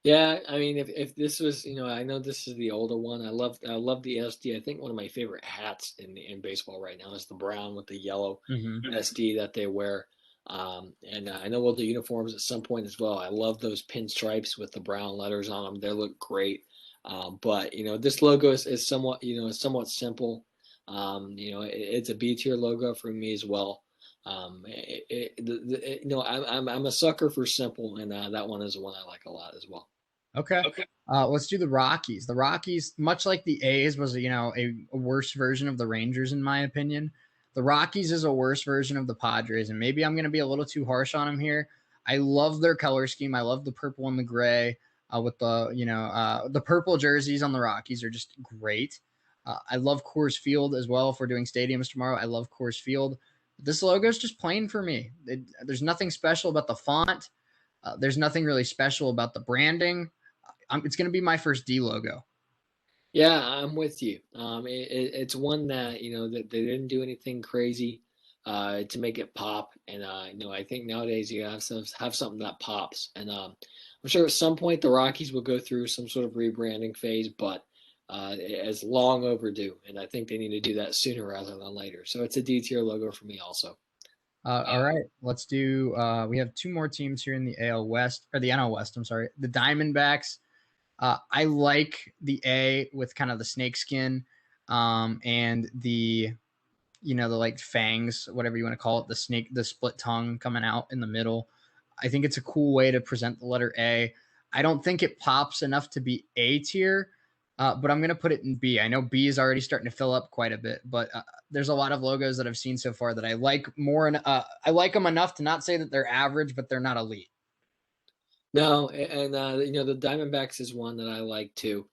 Yeah, I mean, if this was, I know this is the older one. I love the SD. I think one of my favorite hats in baseball right now is the brown with the yellow SD that they wear. And I know we'll do uniforms at some point as well. I love those pinstripes with the brown letters on them. They look great. But this logo is somewhat somewhat simple. It's a B tier logo for me as well. I'm a sucker for simple, and that one is the one I like a lot as well. Okay. Let's do the Rockies. The Rockies, much like the A's, was a worse version of the Rangers, in my opinion. The Rockies is a worse version of the Padres, and maybe I'm going to be a little too harsh on them here. I love their color scheme. I love the purple and the gray with the purple jerseys on the Rockies are just great. I love Coors Field as well. If we're doing stadiums tomorrow, I love Coors Field. This logo is just plain for me. There's nothing special about the font. There's nothing really special about the branding. It's going to be my first D logo. Yeah, I'm with you. It's one that that they didn't do anything crazy to make it pop, and I think nowadays you have something that pops, and I'm sure at some point the Rockies will go through some sort of rebranding phase, but it's long overdue, and I think they need to do that sooner rather than later. So it's a D tier logo for me also. All right, let's do. We have two more teams here in the AL West or the NL West. I'm sorry, the Diamondbacks. I like the A with kind of the snake skin, and the the like fangs, whatever you want to call it, the split tongue coming out in the middle. I think it's a cool way to present the letter A. I don't think it pops enough to be A tier, but I'm going to put it in B. I know B is already starting to fill up quite a bit, but there's a lot of logos that I've seen so far that I like more. And I like them enough to not say that they're average, but they're not elite. No, and the Diamondbacks is one that I like too.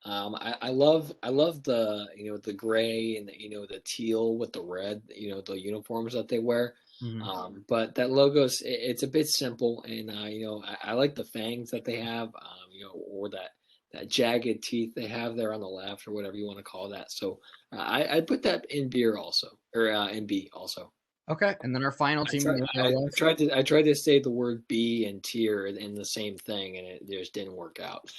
I love the the gray and the teal with the red, the uniforms that they wear. But that it's a bit simple, and I like the fangs that they have, or that jagged teeth they have there on the left, or whatever you want to call that. So I put that in beer also, or in B also. Okay, and then our final team in the AL West. I tried to say the word B and tier in the same thing, and it just didn't work out.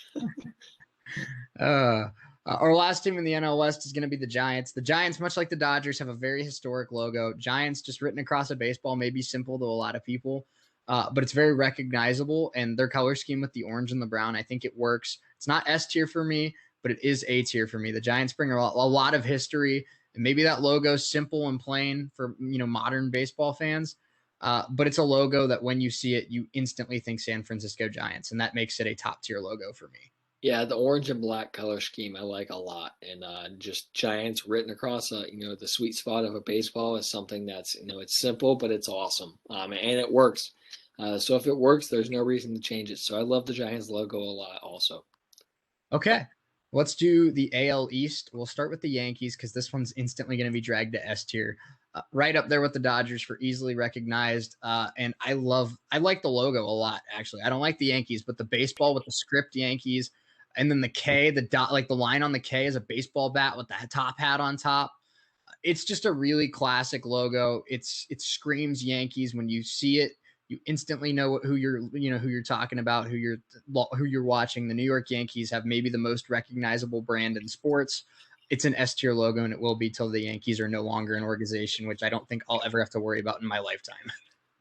Our last team in the NL West is going to be the Giants. The Giants, much like the Dodgers, have a very historic logo. Giants, just written across a baseball, may be simple to a lot of people, but it's very recognizable. And their color scheme with the orange and the brown, I think it works. It's not S tier for me, but it is A tier for me. The Giants bring a lot of history, and maybe that logo is simple and plain for modern baseball fans. But it's a logo that when you see it, you instantly think San Francisco Giants, and that makes it a top tier logo for me. Yeah, the orange and black color scheme I like a lot, and just Giants written across, the sweet spot of a baseball is something that's it's simple but it's awesome, and it works. So if it works, there's no reason to change it. So I love the Giants logo a lot, also. Okay, let's do the AL East. We'll start with the Yankees because this one's instantly going to be dragged to S tier, right up there with the Dodgers for easily recognized. And I like the logo a lot. Actually, I don't like the Yankees, but the baseball with the script Yankees, and then the K, the dot, like the line on the K is a baseball bat with the top hat on top. It's just a really classic logo. It screams Yankees when you see it. You instantly know who you're talking about, who you're watching. The New York Yankees have maybe the most recognizable brand in sports. It's an S tier logo, and it will be till the Yankees are no longer an organization, which I don't think I'll ever have to worry about in my lifetime.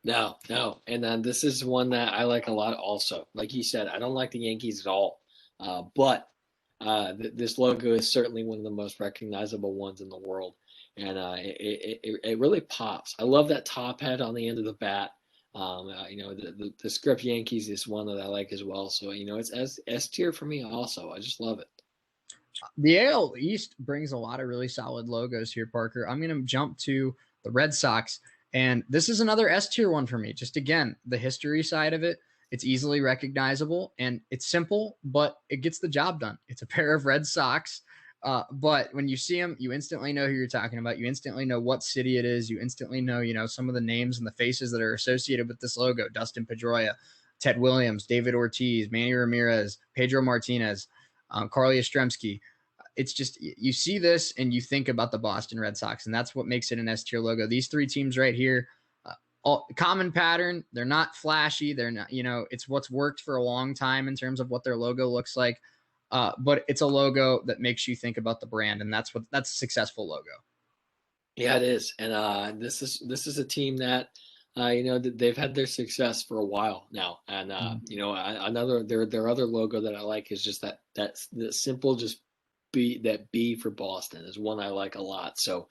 No, no, and then this is one that I like a lot. Also, like you said, I don't like the Yankees at all, but this logo is certainly one of the most recognizable ones in the world, and it really pops. I love that top hat on the end of the bat. The script Yankees is one that I like as well. So it's S tier for me also. I just love it. The AL East brings a lot of really solid logos here, Parker. I'm going to jump to the Red Sox, and this is another S tier one for me. Just again, the history side of it. It's easily recognizable and it's simple, but it gets the job done. It's a pair of Red Sox. But when you see them, you instantly know who you're talking about. You instantly know what city it is. You instantly know, some of the names and the faces that are associated with this logo. Dustin Pedroia, Ted Williams, David Ortiz, Manny Ramirez, Pedro Martinez, Carly Yastrzemski. It's just you see this and you think about the Boston Red Sox, and that's what makes it an S tier logo. These three teams right here, all common pattern. They're not flashy. They're not, it's what's worked for a long time in terms of what their logo looks like. But it's a logo that makes you think about the brand, and that's a successful logo. Yeah, it is, and this is a team that they've had their success for a while now, and another their other logo that I like is just that simple just B for Boston is one I like a lot. So,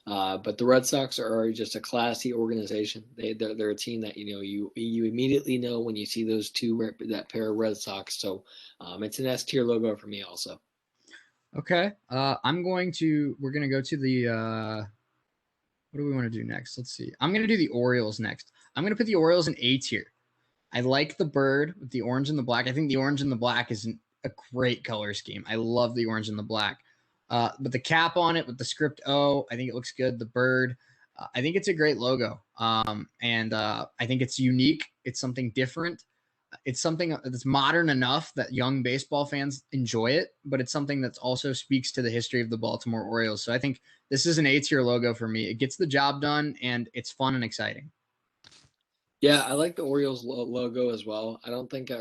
but the Red Sox are just a classy organization. They're a team that you immediately know when you see those that pair of Red Sox. So, it's an S tier logo for me also. Okay. We're going to go to the, what do we want to do next? Let's see. I'm going to do the Orioles next. I'm going to put the Orioles in A tier. I like the bird with the orange and the black. I think the orange and the black is a great color scheme. I love the orange and the black. But the cap on it with the script O, I think it looks good. The bird, I think it's a great logo. And I think it's unique. It's something different. It's something that's modern enough that young baseball fans enjoy it, but it's something that also speaks to the history of the Baltimore Orioles. So I think this is an A tier logo for me. It gets the job done and it's fun and exciting. Yeah, I like the Orioles logo as well. I don't think I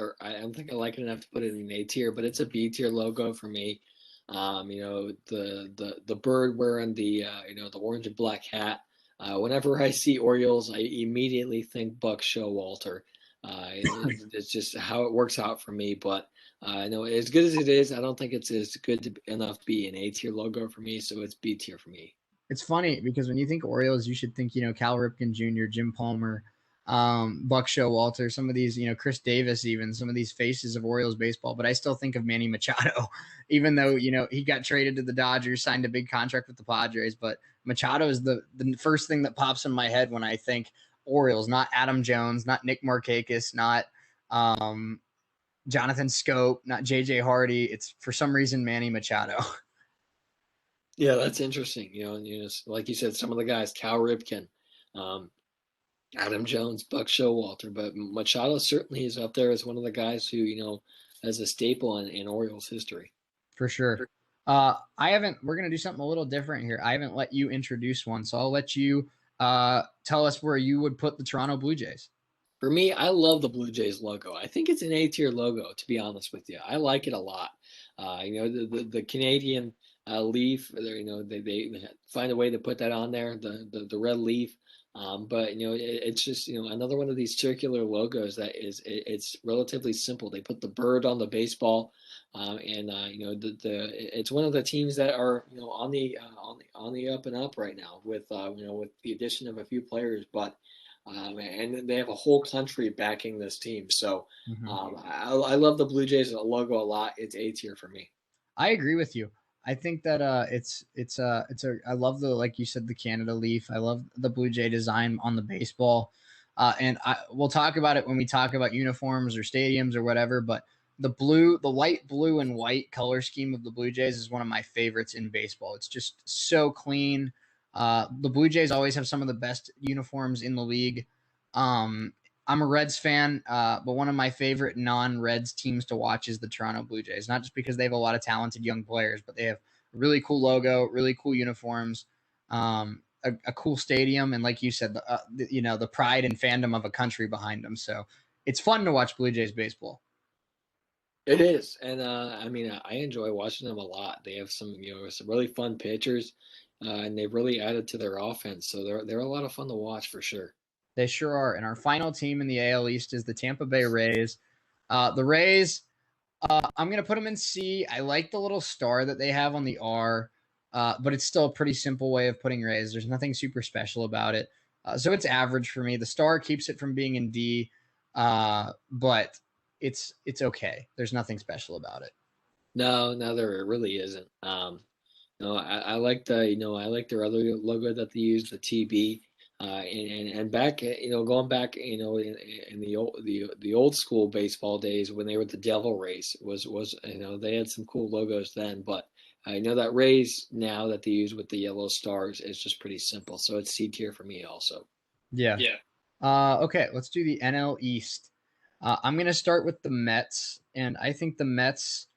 like it enough to put it in A tier, but it's a B tier logo for me. The bird wearing the orange and black hat. Whenever I see Orioles, I immediately think Buck Showalter. It's just how it works out for me. But as good as it is, I don't think it's as enough to be an A tier logo for me. So it's B tier for me. It's funny because when you think Orioles, you should think, Cal Ripken Jr., Jim Palmer, Buck Showalter, some of these, Chris Davis, even some of these faces of Orioles baseball. But I still think of Manny Machado, even though, he got traded to the Dodgers, signed a big contract with the Padres. But Machado is the first thing that pops in my head when I think Orioles, not Adam Jones, not Nick Markakis, not Jonathan Scope, not JJ Hardy. It's for some reason Manny Machado. Yeah, that's interesting. Like you said, some of the guys, Cal Ripken, um, Adam Jones, Buck Showalter, but Machado certainly is up there as one of the guys who has a staple in Orioles history. For sure. We're going to do something a little different here. I haven't let you introduce one, so I'll let you tell us where you would put the Toronto Blue Jays. For me, I love the Blue Jays logo. I think it's an A tier logo, to be honest with you. I like it a lot. The Canadian leaf, they find a way to put that on there, the red leaf. But it's just another one of these circular logos that it's relatively simple. They put the bird on the baseball, and it's one of the teams that are on the up and up right now with with the addition of a few players, but and they have a whole country backing this team. So Mhm. I love the Blue Jays logo a lot. It's A tier for me. I agree with you. I think that I love the, like you said, the Canada leaf. I love the Blue Jay design on the baseball. We'll talk about it when we talk about uniforms or stadiums or whatever, but the light blue and white color scheme of the Blue Jays is one of my favorites in baseball. It's just so clean. The Blue Jays always have some of the best uniforms in the league. Um, I'm a Reds fan, but one of my favorite non-Reds teams to watch is the Toronto Blue Jays. Not just because they have a lot of talented young players, but they have a really cool logo, really cool uniforms, a cool stadium, and like you said, the pride and fandom of a country behind them. So it's fun to watch Blue Jays baseball. It is, and I mean, I enjoy watching them a lot. They have some really fun pitchers, and they've really added to their offense. So they're a lot of fun to watch for sure. They sure are. And our final team in the AL East is the Tampa Bay Rays. The Rays, I'm going to put them in C. I like the little star that they have on the R, but it's still a pretty simple way of putting Rays. There's nothing super special about it. So it's average for me. The star keeps it from being in D, but it's okay. There's nothing special about it. No, there really isn't. No, I like I like their other logo that they use, the TB, and back, going back, in the old school baseball days when they were the Devil Rays was they had some cool logos then, but I know that Rays now that they use with the yellow stars is just pretty simple, so it's C tier for me also. Yeah. Yeah. Okay, let's do the NL East. I'm going to start with the Mets, and I think the Mets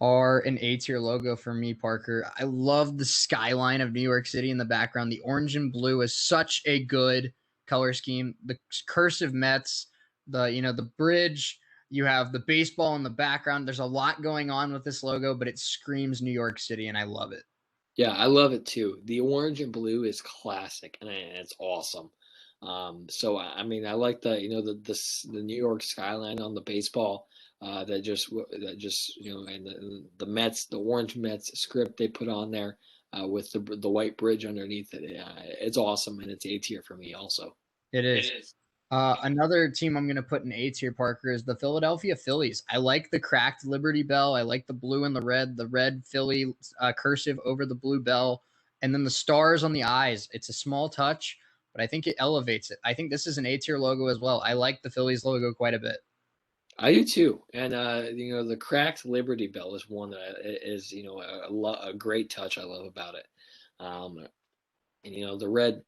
are an A tier logo for me, Parker. I love the skyline of New York City in the background. The orange and blue is such a good color scheme. The cursive Mets, the bridge. You have the baseball in the background. There's a lot going on with this logo, but it screams New York City, and I love it. Yeah, I love it too. The orange and blue is classic, and it's awesome. So I mean, I like the New York skyline on the baseball. That just and the Mets, the orange Mets script they put on there with the white bridge underneath it. It's awesome, and it's A tier for me also. It is. Another team I'm going to put in A tier, Parker, is the Philadelphia Phillies. I like the cracked Liberty Bell. I like the blue and the red Philly cursive over the blue bell, and then the stars on the eyes. It's a small touch, but I think it elevates it. I think this is an A tier logo as well. I like the Phillies logo quite a bit. I do too, and the cracked Liberty Bell is one that is a great touch. I love about it, and the red.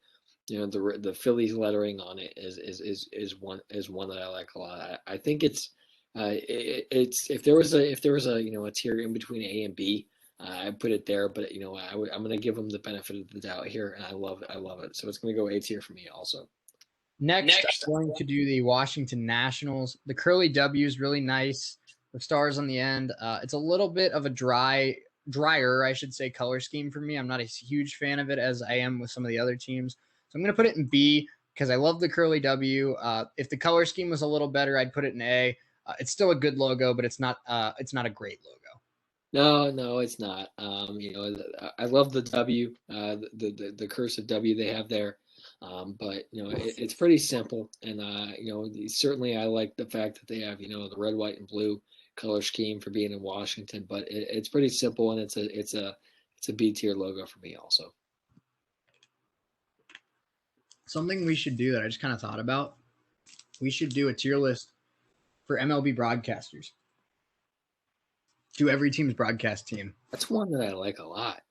The Phillies lettering on it is one that I like a lot. I think it's if there was a a tier in between A and B, I'd put it there. But I'm gonna give them the benefit of the doubt here, and I love it. So it's gonna go A tier for me also. Next, I'm going to do the Washington Nationals. The curly W is really nice. The stars on the end. It's a little bit of a drier, I should say, color scheme for me. I'm not a huge fan of it as I am with some of the other teams. So I'm going to put it in B because I love the curly W. If the color scheme was a little better, I'd put it in A. It's still a good logo, but it's not a great logo. No, it's not. I love the W, the cursive W they have there. But it's pretty simple, and certainly I like the fact that they have the red, white, and blue color scheme for being in Washington. But it's pretty simple, and it's a B tier logo for me also. Something we should do that I just kind of thought about. We should do a tier list for MLB broadcasters. Do every team's broadcast team. That's one that I like a lot.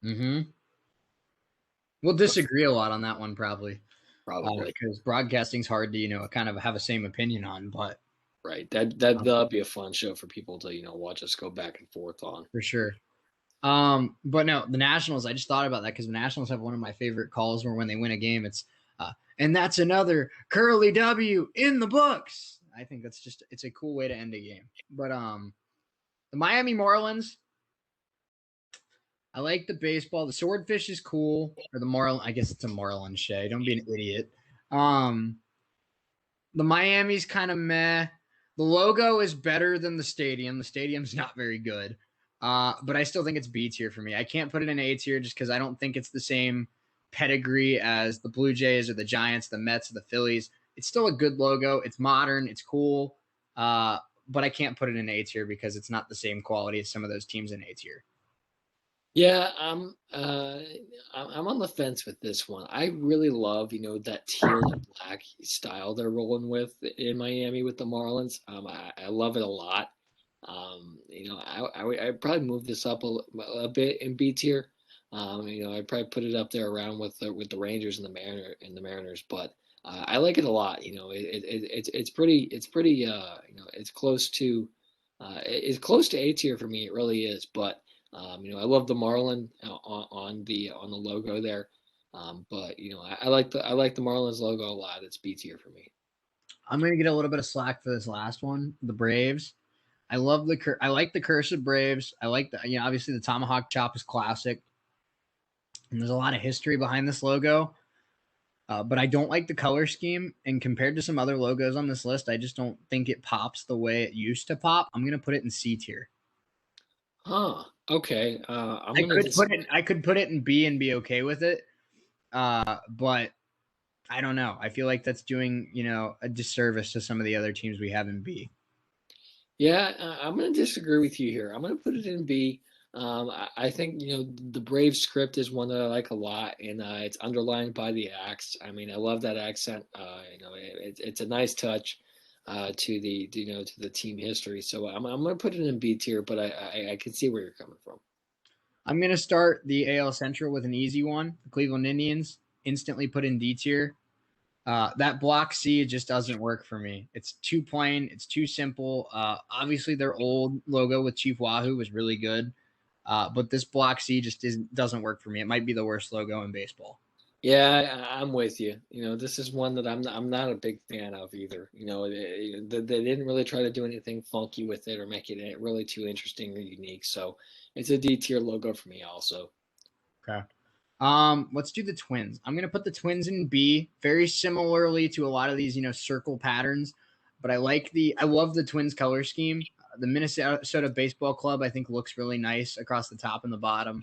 Mm-hmm. We'll disagree a lot on that one, probably because broadcasting's hard to kind of have a same opinion on. But right, that'll be a fun show for people to watch us go back and forth on for sure. But no, the Nationals. I just thought about that because the Nationals have one of my favorite calls where when they win a game, it's and that's another curly W in the books. I think it's a cool way to end a game. But the Miami Marlins. I like the baseball. The swordfish is cool. Or the marlin. I guess it's a marlin, Shay. Don't be an idiot. The Miami's kind of meh. The logo is better than the stadium. The stadium's not very good. But I still think it's B tier for me. I can't put it in A tier just because I don't think it's the same pedigree as the Blue Jays or the Giants, the Mets, or the Phillies. It's still a good logo. It's modern. It's cool. But I can't put it in A tier because it's not the same quality as some of those teams in A tier. Yeah, I'm on the fence with this one. I really love, that teal and black style they're rolling with in Miami with the Marlins. I love it a lot. I'd probably move this up a bit in B tier. I'd probably put it up there around with the Rangers and the Mariners, but I like it a lot. It's it's close to A tier for me. It really is, but. I love the Marlin on the logo there, but I like the Marlins logo a lot. It's B tier for me. I'm gonna get a little bit of slack for this last one, the Braves. I like the cursive Braves. I like obviously the tomahawk chop is classic, and there's a lot of history behind this logo. But I don't like the color scheme, and compared to some other logos on this list, I just don't think it pops the way it used to pop. I'm gonna put it in C tier. Huh. Okay. I could put it in B and be okay with it. But I don't know. I feel like that's doing, a disservice to some of the other teams we have in B. Yeah, I'm going to disagree with you here. I'm going to put it in B. I think the Brave script is one that I like a lot, and it's underlined by the axe. I mean, I love that accent. It's a nice touch to the team history. So I'm going to put it in B tier, but I can see where you're coming from. I'm going to start the AL Central with an easy one. The Cleveland Indians instantly put in D tier. That block C just doesn't work for me. It's too plain. It's too simple. Obviously, their old logo with Chief Wahoo was really good. But this block C just doesn't work for me. It might be the worst logo in baseball. Yeah, I'm with you. This is one that I'm not a big fan of either. They didn't really try to do anything funky with it or make it really too interesting or unique. So it's a D tier logo for me also. Okay. Let's do the Twins. I'm gonna put the Twins in B, very similarly to a lot of these, circle patterns. But I love the Twins color scheme. The Minnesota Baseball Club, I think, looks really nice across the top and the bottom.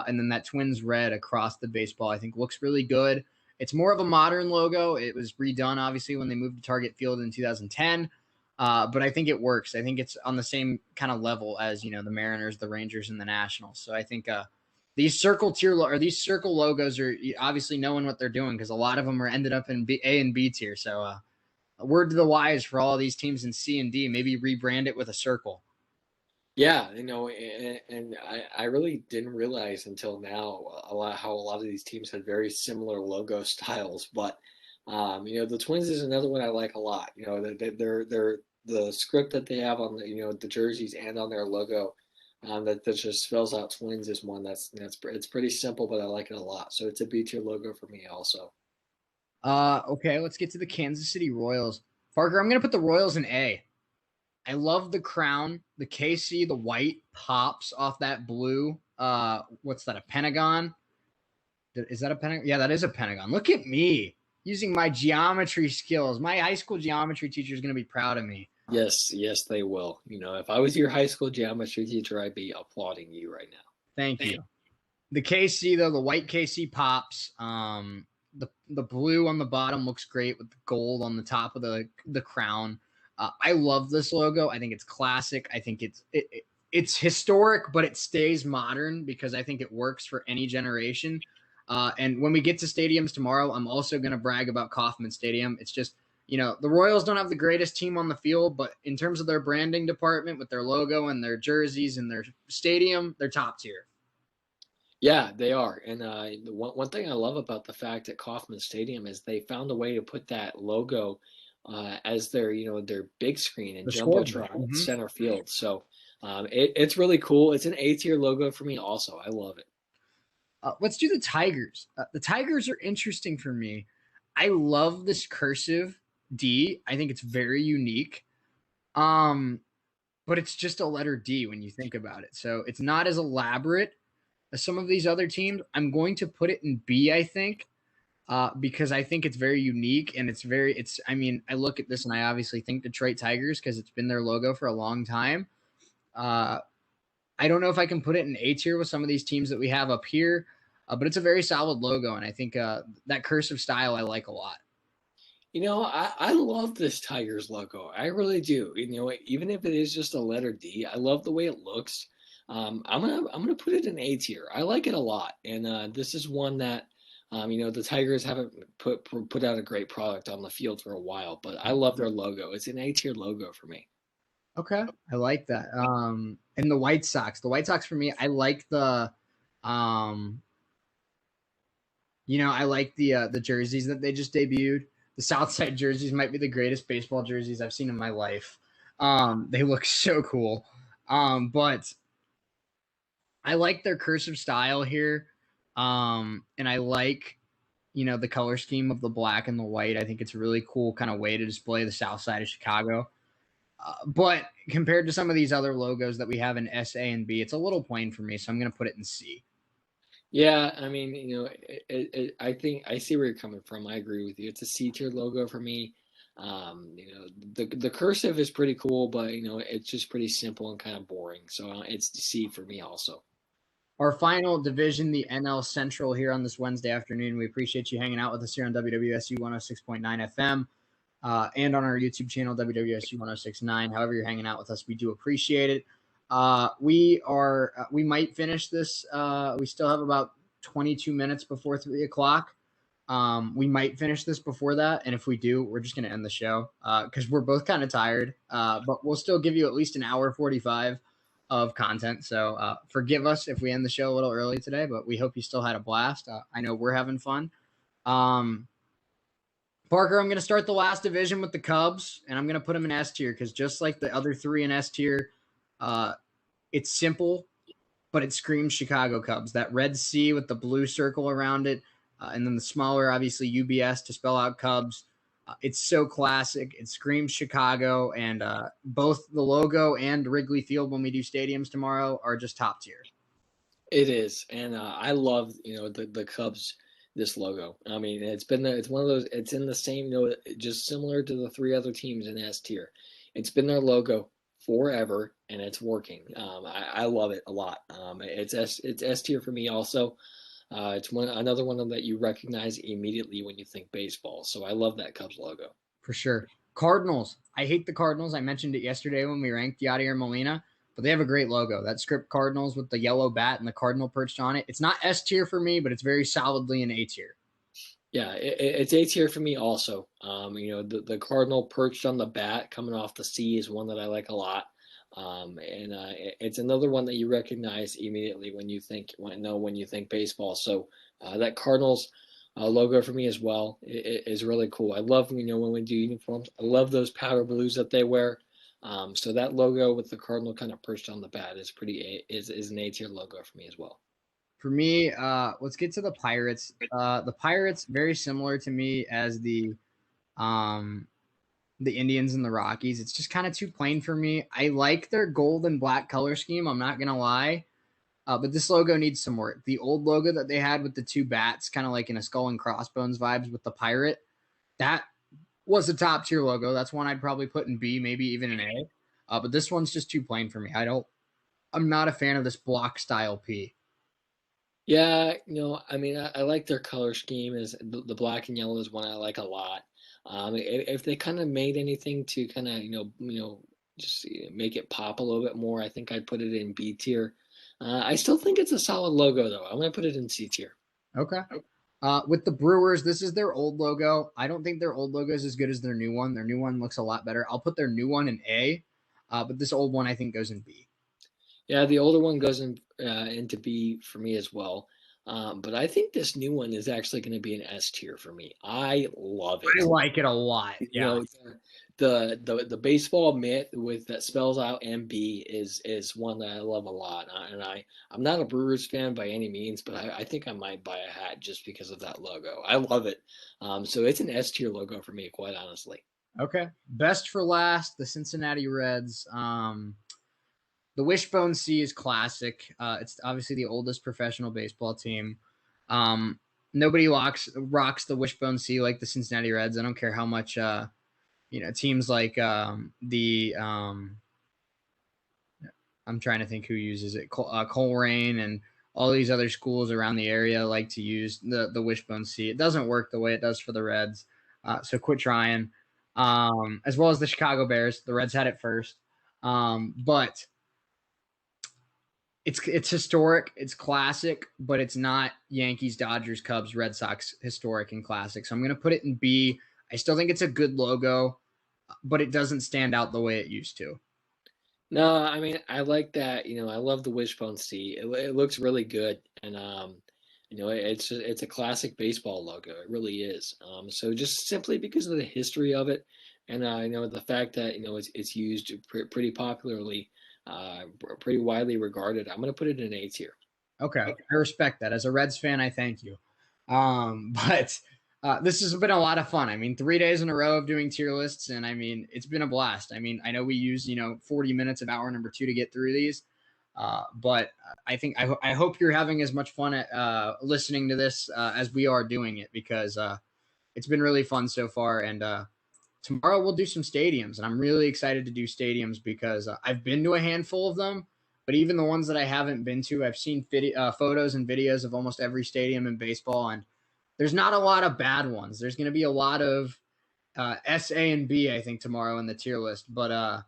And then that Twins red across the baseball, I think, looks really good. It's more of a modern logo. It was redone, obviously, when they moved to Target Field in 2010. But I think it works. I think it's on the same kind of level as, the Mariners, the Rangers, and the Nationals. So I think these circle logos are obviously knowing what they're doing because a lot of them are ended up in A and B tier. So a word to the wise for all these teams in C and D, maybe rebrand it with a circle. Yeah, and I really didn't realize until now how a lot of these teams had very similar logo styles. But the Twins is another one I like a lot. They're the script that they have on the jerseys and on their logo, that just spells out Twins is one that's it's pretty simple, but I like it a lot. So it's a B tier logo for me also. Okay, let's get to the Kansas City Royals. Parker, I'm gonna put the Royals in A. I love the crown, the KC, the white pops off that blue. What's that? A pentagon? Is that a pentagon? Yeah, that is a pentagon. Look at me using my geometry skills. My high school geometry teacher is going to be proud of me. Yes, they will. If I was your high school geometry teacher, I'd be applauding you right now. Thank you. The KC though, the white KC pops. The blue on the bottom looks great with the gold on the top of the crown. I love this logo. I think it's classic. I think it's historic, but it stays modern because I think it works for any generation. And when we get to stadiums tomorrow, I'm also going to brag about Kauffman Stadium. It's just, the Royals don't have the greatest team on the field, but in terms of their branding department with their logo and their jerseys and their stadium, they're top tier. Yeah, they are. And the one thing I love about the fact at Kauffman Stadium is they found a way to put that logo as their big screen and jumbotron in center field. So it's really cool. It's an A tier logo for me also. I love it. Let's do the Tigers. The Tigers are interesting for me. I love this cursive D. I think it's very unique. But it's just a letter D when you think about it. So it's not as elaborate as some of these other teams. I'm going to put it in B, I think, because I think it's very unique and I look at this and I obviously think Detroit Tigers because it's been their logo for a long time. I don't know if I can put it in A tier with some of these teams that we have up here. but it's a very solid logo, and I think that cursive style I like a lot. I love this Tigers logo. I really do. Even if it is just a letter D, I love the way it looks. I'm gonna put it in A tier. I like it a lot, and this is one that the Tigers haven't put out a great product on the field for a while, but I love their logo. It's an A tier logo for me. Okay, I like that. And the White Sox. The White Sox for me, I like um, I like the jerseys that they just debuted. The Southside jerseys might be the greatest baseball jerseys I've seen in my life. They look so cool. But I like their cursive style here. And I like, the color scheme of the black and the white. I think it's a really cool kind of way to display the South Side of Chicago. But compared to some of these other logos that we have in S, A, and B, it's a little plain for me. So I'm going to put it in C. Yeah, I mean, I think I see where you're coming from. I agree with you. It's a C tier logo for me. The cursive is pretty cool, but it's just pretty simple and kind of boring. So it's C for me also. Our final division, the NL Central, here on this Wednesday afternoon. We appreciate you hanging out with us here on WWSU 106.9 FM and on our YouTube channel, WWSU 1069. However, you're hanging out with us, we do appreciate it. We might finish this. We still have about 22 minutes before 3 o'clock. We might finish this before that. And if we do, we're just going to end the show because we're both kind of tired. But we'll still give you at least an hour 45 of content. So forgive us if we end the show a little early today, but we hope you still had a blast. I know we're having fun. Parker, I'm going to start the last division with the Cubs, and I'm going to put them in S tier because just like the other three in S tier, it's simple, but it screams Chicago Cubs. That red C with the blue circle around it, and then the smaller, obviously, UBS to spell out Cubs. It's so classic. It screams Chicago, and both the logo and Wrigley Field when we do stadiums tomorrow are just top tier. It is, and I love the Cubs this logo. I mean, it's one of those. It's in the same just similar to the three other teams in S tier. It's been their logo forever, and it's working. I love it a lot. It's S tier for me also. It's another one that you recognize immediately when you think baseball. So I love that Cubs logo. For sure. Cardinals. I hate the Cardinals. I mentioned it yesterday when we ranked Yadier Molina, but they have a great logo. That script Cardinals with the yellow bat and the Cardinal perched on it. It's not S tier for me, but it's very solidly an A tier. Yeah, it's A tier for me also. The Cardinal perched on the bat coming off the C is one that I like a lot. And it's another one that you recognize immediately when you think baseball. So that Cardinals logo for me as well is really cool. I love when we do uniforms. I love those powder blues that they wear. So that logo with the Cardinal kind of perched on the bat is an A tier logo for me as well. For me, let's get to the Pirates. The Pirates very similar to me as the Indians and the Rockies. It's just kind of too plain for me. I like their gold and black color scheme. I'm not gonna lie. But this logo needs some work. The old logo that they had with the two bats, kind of like in a skull and crossbones vibes with the pirate, that was a top tier logo. That's one I'd probably put in B, maybe even an A. But this one's just too plain for me. I'm not a fan of this block style P. Yeah, I mean, I like their color scheme. Is the black and yellow is one I like a lot. If they kind of made anything to kind of just make it pop a little bit more, I think I'd put it in B tier. I still think it's a solid logo though. I'm gonna put it in C tier. Okay. With the Brewers, this is their old logo. I don't think their old logo is as good as their new one. Their new one looks a lot better. I'll put their new one in A, but this old one I think goes in B. Yeah, the older one goes into B for me as well. But I think this new one is actually going to be an S tier for me. I love it. I like it a lot. Yeah. The baseball mitt with that spells out MB is one that I love a lot. And I'm not a Brewers fan by any means, but I think I might buy a hat just because of that logo. I love it. So it's an S tier logo for me, quite honestly. Okay. Best for last, the Cincinnati Reds. The Wishbone C is classic. It's obviously the oldest professional baseball team. Nobody rocks the Wishbone C like the Cincinnati Reds. I don't care how much teams like I'm trying to think who uses it. Coleraine and all these other schools around the area like to use the wishbone seat. It doesn't work the way it does for the Reds, so quit trying. As well as the Chicago Bears. The Reds had it first, but it's historic, it's classic, but it's not Yankees, Dodgers, Cubs, Red Sox historic and classic. So I'm going to put it in B. I still think it's a good logo, but it doesn't stand out the way it used to. No, I mean, I like that. I love the wishbone seat. It looks really good, and it's a classic baseball logo. It really is. So just simply because of the history of it, and the fact that it's used pretty popularly, pretty widely regarded. I'm going to put it in A tier. Okay, I respect that. As a Reds fan, I thank you. But this has been a lot of fun. I mean, 3 days in a row of doing tier lists, and I mean, it's been a blast. I mean, I know we used 40 minutes of hour number 2 to get through these, but I think I hope you're having as much fun at listening to this as we are doing it, because it's been really fun so far. And tomorrow we'll do some stadiums, and I'm really excited to do stadiums because I've been to a handful of them. But even the ones that I haven't been to, I've seen photos and videos of almost every stadium in baseball, and there's not a lot of bad ones. There's going to be a lot of S, A, and B, I think, tomorrow in the tier list, but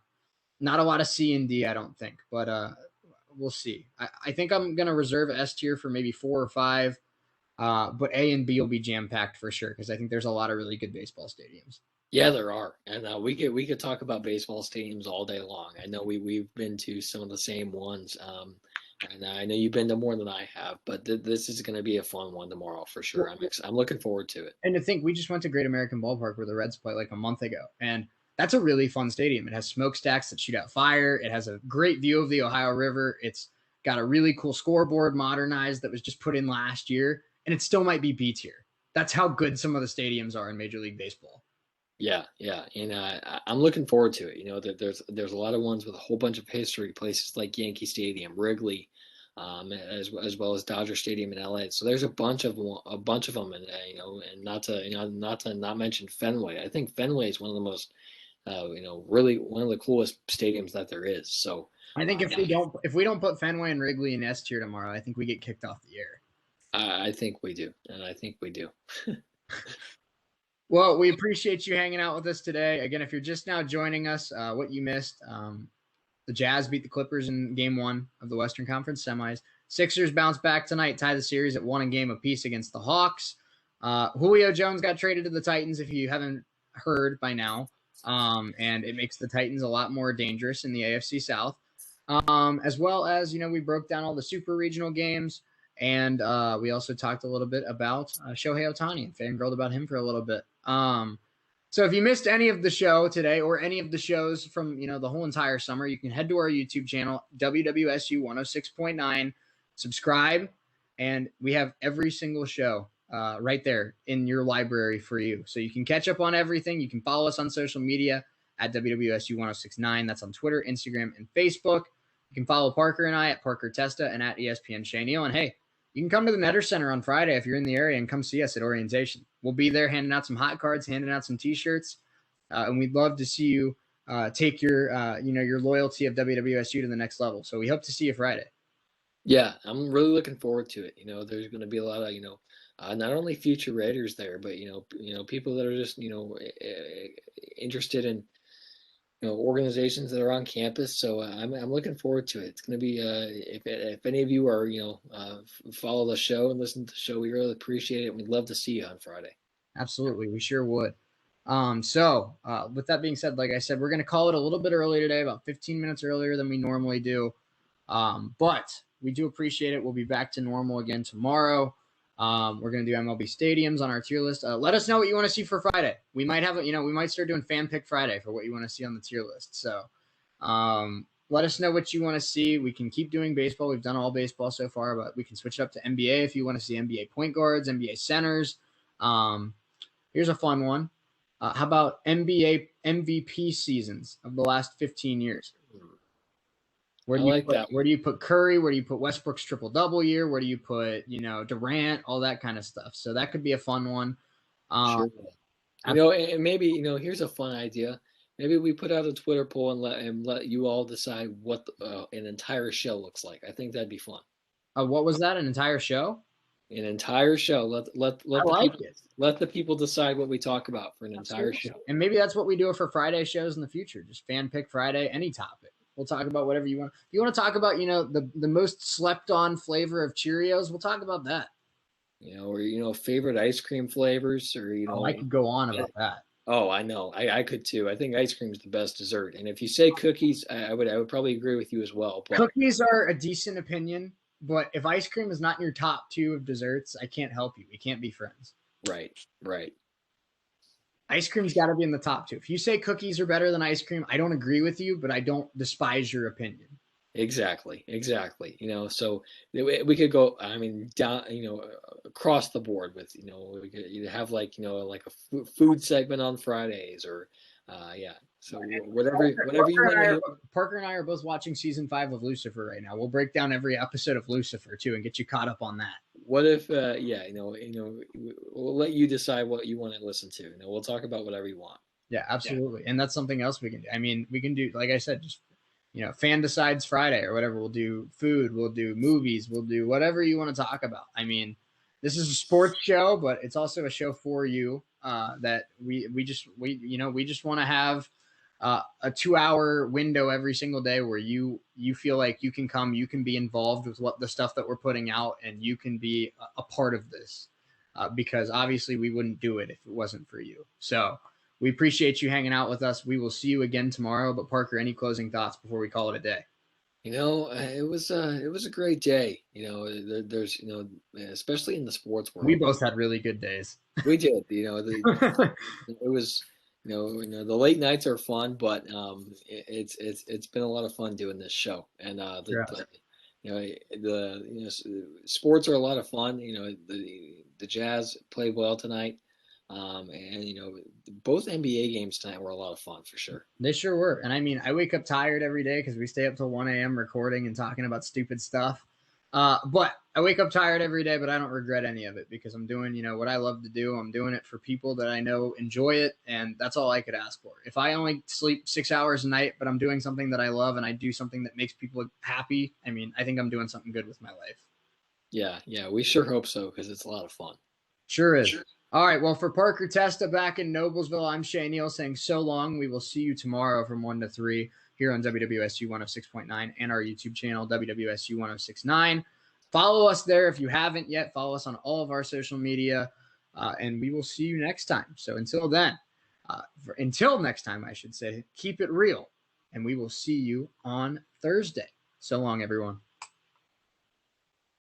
not a lot of C and D, I don't think. But we'll see. I think I'm going to reserve S tier for maybe 4 or 5, but A and B will be jam-packed for sure, because I think there's a lot of really good baseball stadiums. Yeah, there are, and we could talk about baseball stadiums all day long. I know we've been to some of the same ones, and I know you've been to more than I have. But this is going to be a fun one tomorrow for sure. I'm looking forward to it. And to think, we just went to Great American Ballpark where the Reds played like a month ago, and that's a really fun stadium. It has smokestacks that shoot out fire. It has a great view of the Ohio River. It's got a really cool scoreboard, modernized, that was just put in last year, and it still might be B tier. That's how good some of the stadiums are in Major League Baseball. Yeah, yeah, and I'm looking forward to it. There's a lot of ones with a whole bunch of history, places like Yankee Stadium, Wrigley, as well as Dodger Stadium in LA. So there's a bunch of them, and and not mention Fenway. I think Fenway is one of the most really one of the coolest stadiums that there is. So I think if we don't put Fenway and Wrigley in S tier tomorrow, I think we get kicked off the air. I think we do, and I think we do. Well, we appreciate you hanging out with us today. Again, if you're just now joining us, what you missed, the Jazz beat the Clippers in Game 1 of the Western Conference semis. Sixers bounce back tonight, tie the series at 1 game apiece against the Hawks. Julio Jones got traded to the Titans, if you haven't heard by now, and it makes the Titans a lot more dangerous in the AFC South. As well as, we broke down all the super regional games, and we also talked a little bit about Shohei Ohtani and fangirled about him for a little bit. So if you missed any of the show today or any of the shows from, the whole entire summer, you can head to our YouTube channel, WWSU 106.9, subscribe, and we have every single show right there in your library for you. So you can catch up on everything. You can follow us on social media at WWSU 1069. That's on Twitter, Instagram, and Facebook. You can follow Parker and I at Parker Testa and at ESPN Shea Neal. And hey, you can come to the Netter Center on Friday if you're in the area and come see us at orientation. We'll be there handing out some hot cards, handing out some T-shirts, and we'd love to see you take your loyalty of WWSU to the next level. So we hope to see you Friday. Yeah, I'm really looking forward to it. There's going to be a lot of not only future Raiders there, but people that are just interested in organizations that are on campus. So I'm looking forward to it. It's going to be if any of you are follow the show and listen to the show, we really appreciate it. We'd love to see you on Friday. Absolutely, we sure would. So with that being said, like I said, we're going to call it a little bit early today, about 15 minutes earlier than we normally do. But we do appreciate it. We'll be back to normal again tomorrow. We're going to do MLB stadiums on our tier list. Let us know what you want to see for Friday. We might have, we might start doing fan pick Friday for what you want to see on the tier list. So let us know what you want to see. We can keep doing baseball. We've done all baseball so far, but we can switch it up to NBA if you want to see NBA point guards, NBA centers. Here's a fun one. How about NBA MVP seasons of the last 15 years? Where do you put Curry? Where do you put Westbrook's triple-double year? Where do you put, Durant, all that kind of stuff? So that could be a fun one. Sure. And maybe, here's a fun idea. Maybe we put out a Twitter poll and let you all decide what an entire show looks like. I think that'd be fun. What was that? An entire show? An entire show. I like it. Let the people decide what we talk about for an entire Absolutely. show. And maybe that's what we do for Friday shows in the future. Just fan pick Friday, any topic. We'll talk about whatever you want. If you want to talk about, the most slept on flavor of Cheerios, we'll talk about that. Or favorite ice cream flavors, or I could go on about that. Oh, I know. I could too. I think ice cream is the best dessert. And if you say cookies, I would probably agree with you as well. But Cookies are a decent opinion, but if ice cream is not in your top 2 of desserts, I can't help you. We can't be friends. right. Ice cream's got to be in the top 2. If you say cookies are better than ice cream, I don't agree with you, but I don't despise your opinion. Exactly. So we could go, I mean, down, across the board with, we could have like a food segment on Fridays or, yeah. So whatever you want to hear. Parker and I are both watching season 5 of Lucifer right now. We'll break down every episode of Lucifer too and get you caught up on that. What if, we'll let you decide what you want to listen to. We'll talk about whatever you want. Yeah, absolutely. Yeah. And that's something else we can do. I mean, we can do, like I said, just, fan decides Friday or whatever. We'll do food, we'll do movies, we'll do whatever you want to talk about. I mean, this is a sports show, but it's also a show for you that we just want to have a 2-hour window every single day where you feel like you can come, you can be involved with what the stuff that we're putting out, and you can be a part of this because obviously we wouldn't do it if it wasn't for you. So we appreciate you hanging out with us. We will see you again tomorrow. But Parker, any closing thoughts before we call it a day? It was a great day. There's especially in the sports world. We both had really good days. We did. It was the late nights are fun, but it's been a lot of fun doing this show, and sports are a lot of fun. The Jazz played well tonight. And both NBA games tonight were a lot of fun for sure. They sure were. And I mean, I wake up tired every day because we stay up till 1 a.m. recording and talking about stupid stuff. But I wake up tired every day, but I don't regret any of it because I'm doing, what I love to do. I'm doing it for people that I know enjoy it. And that's all I could ask for. If I only sleep 6 hours a night, but I'm doing something that I love and I do something that makes people happy, I mean, I think I'm doing something good with my life. Yeah, we sure hope so because it's a lot of fun. Sure is. Sure. All right. Well, for Parker Testa back in Noblesville, I'm Shea Neal saying so long. We will see you tomorrow from 1 to 3 here on WWSU 106.9 and our YouTube channel, WWSU 106.9. Follow us there if you haven't yet. Follow us on all of our social media, and we will see you next time. So until next time, I should say, keep it real, and we will see you on Thursday. So long, everyone.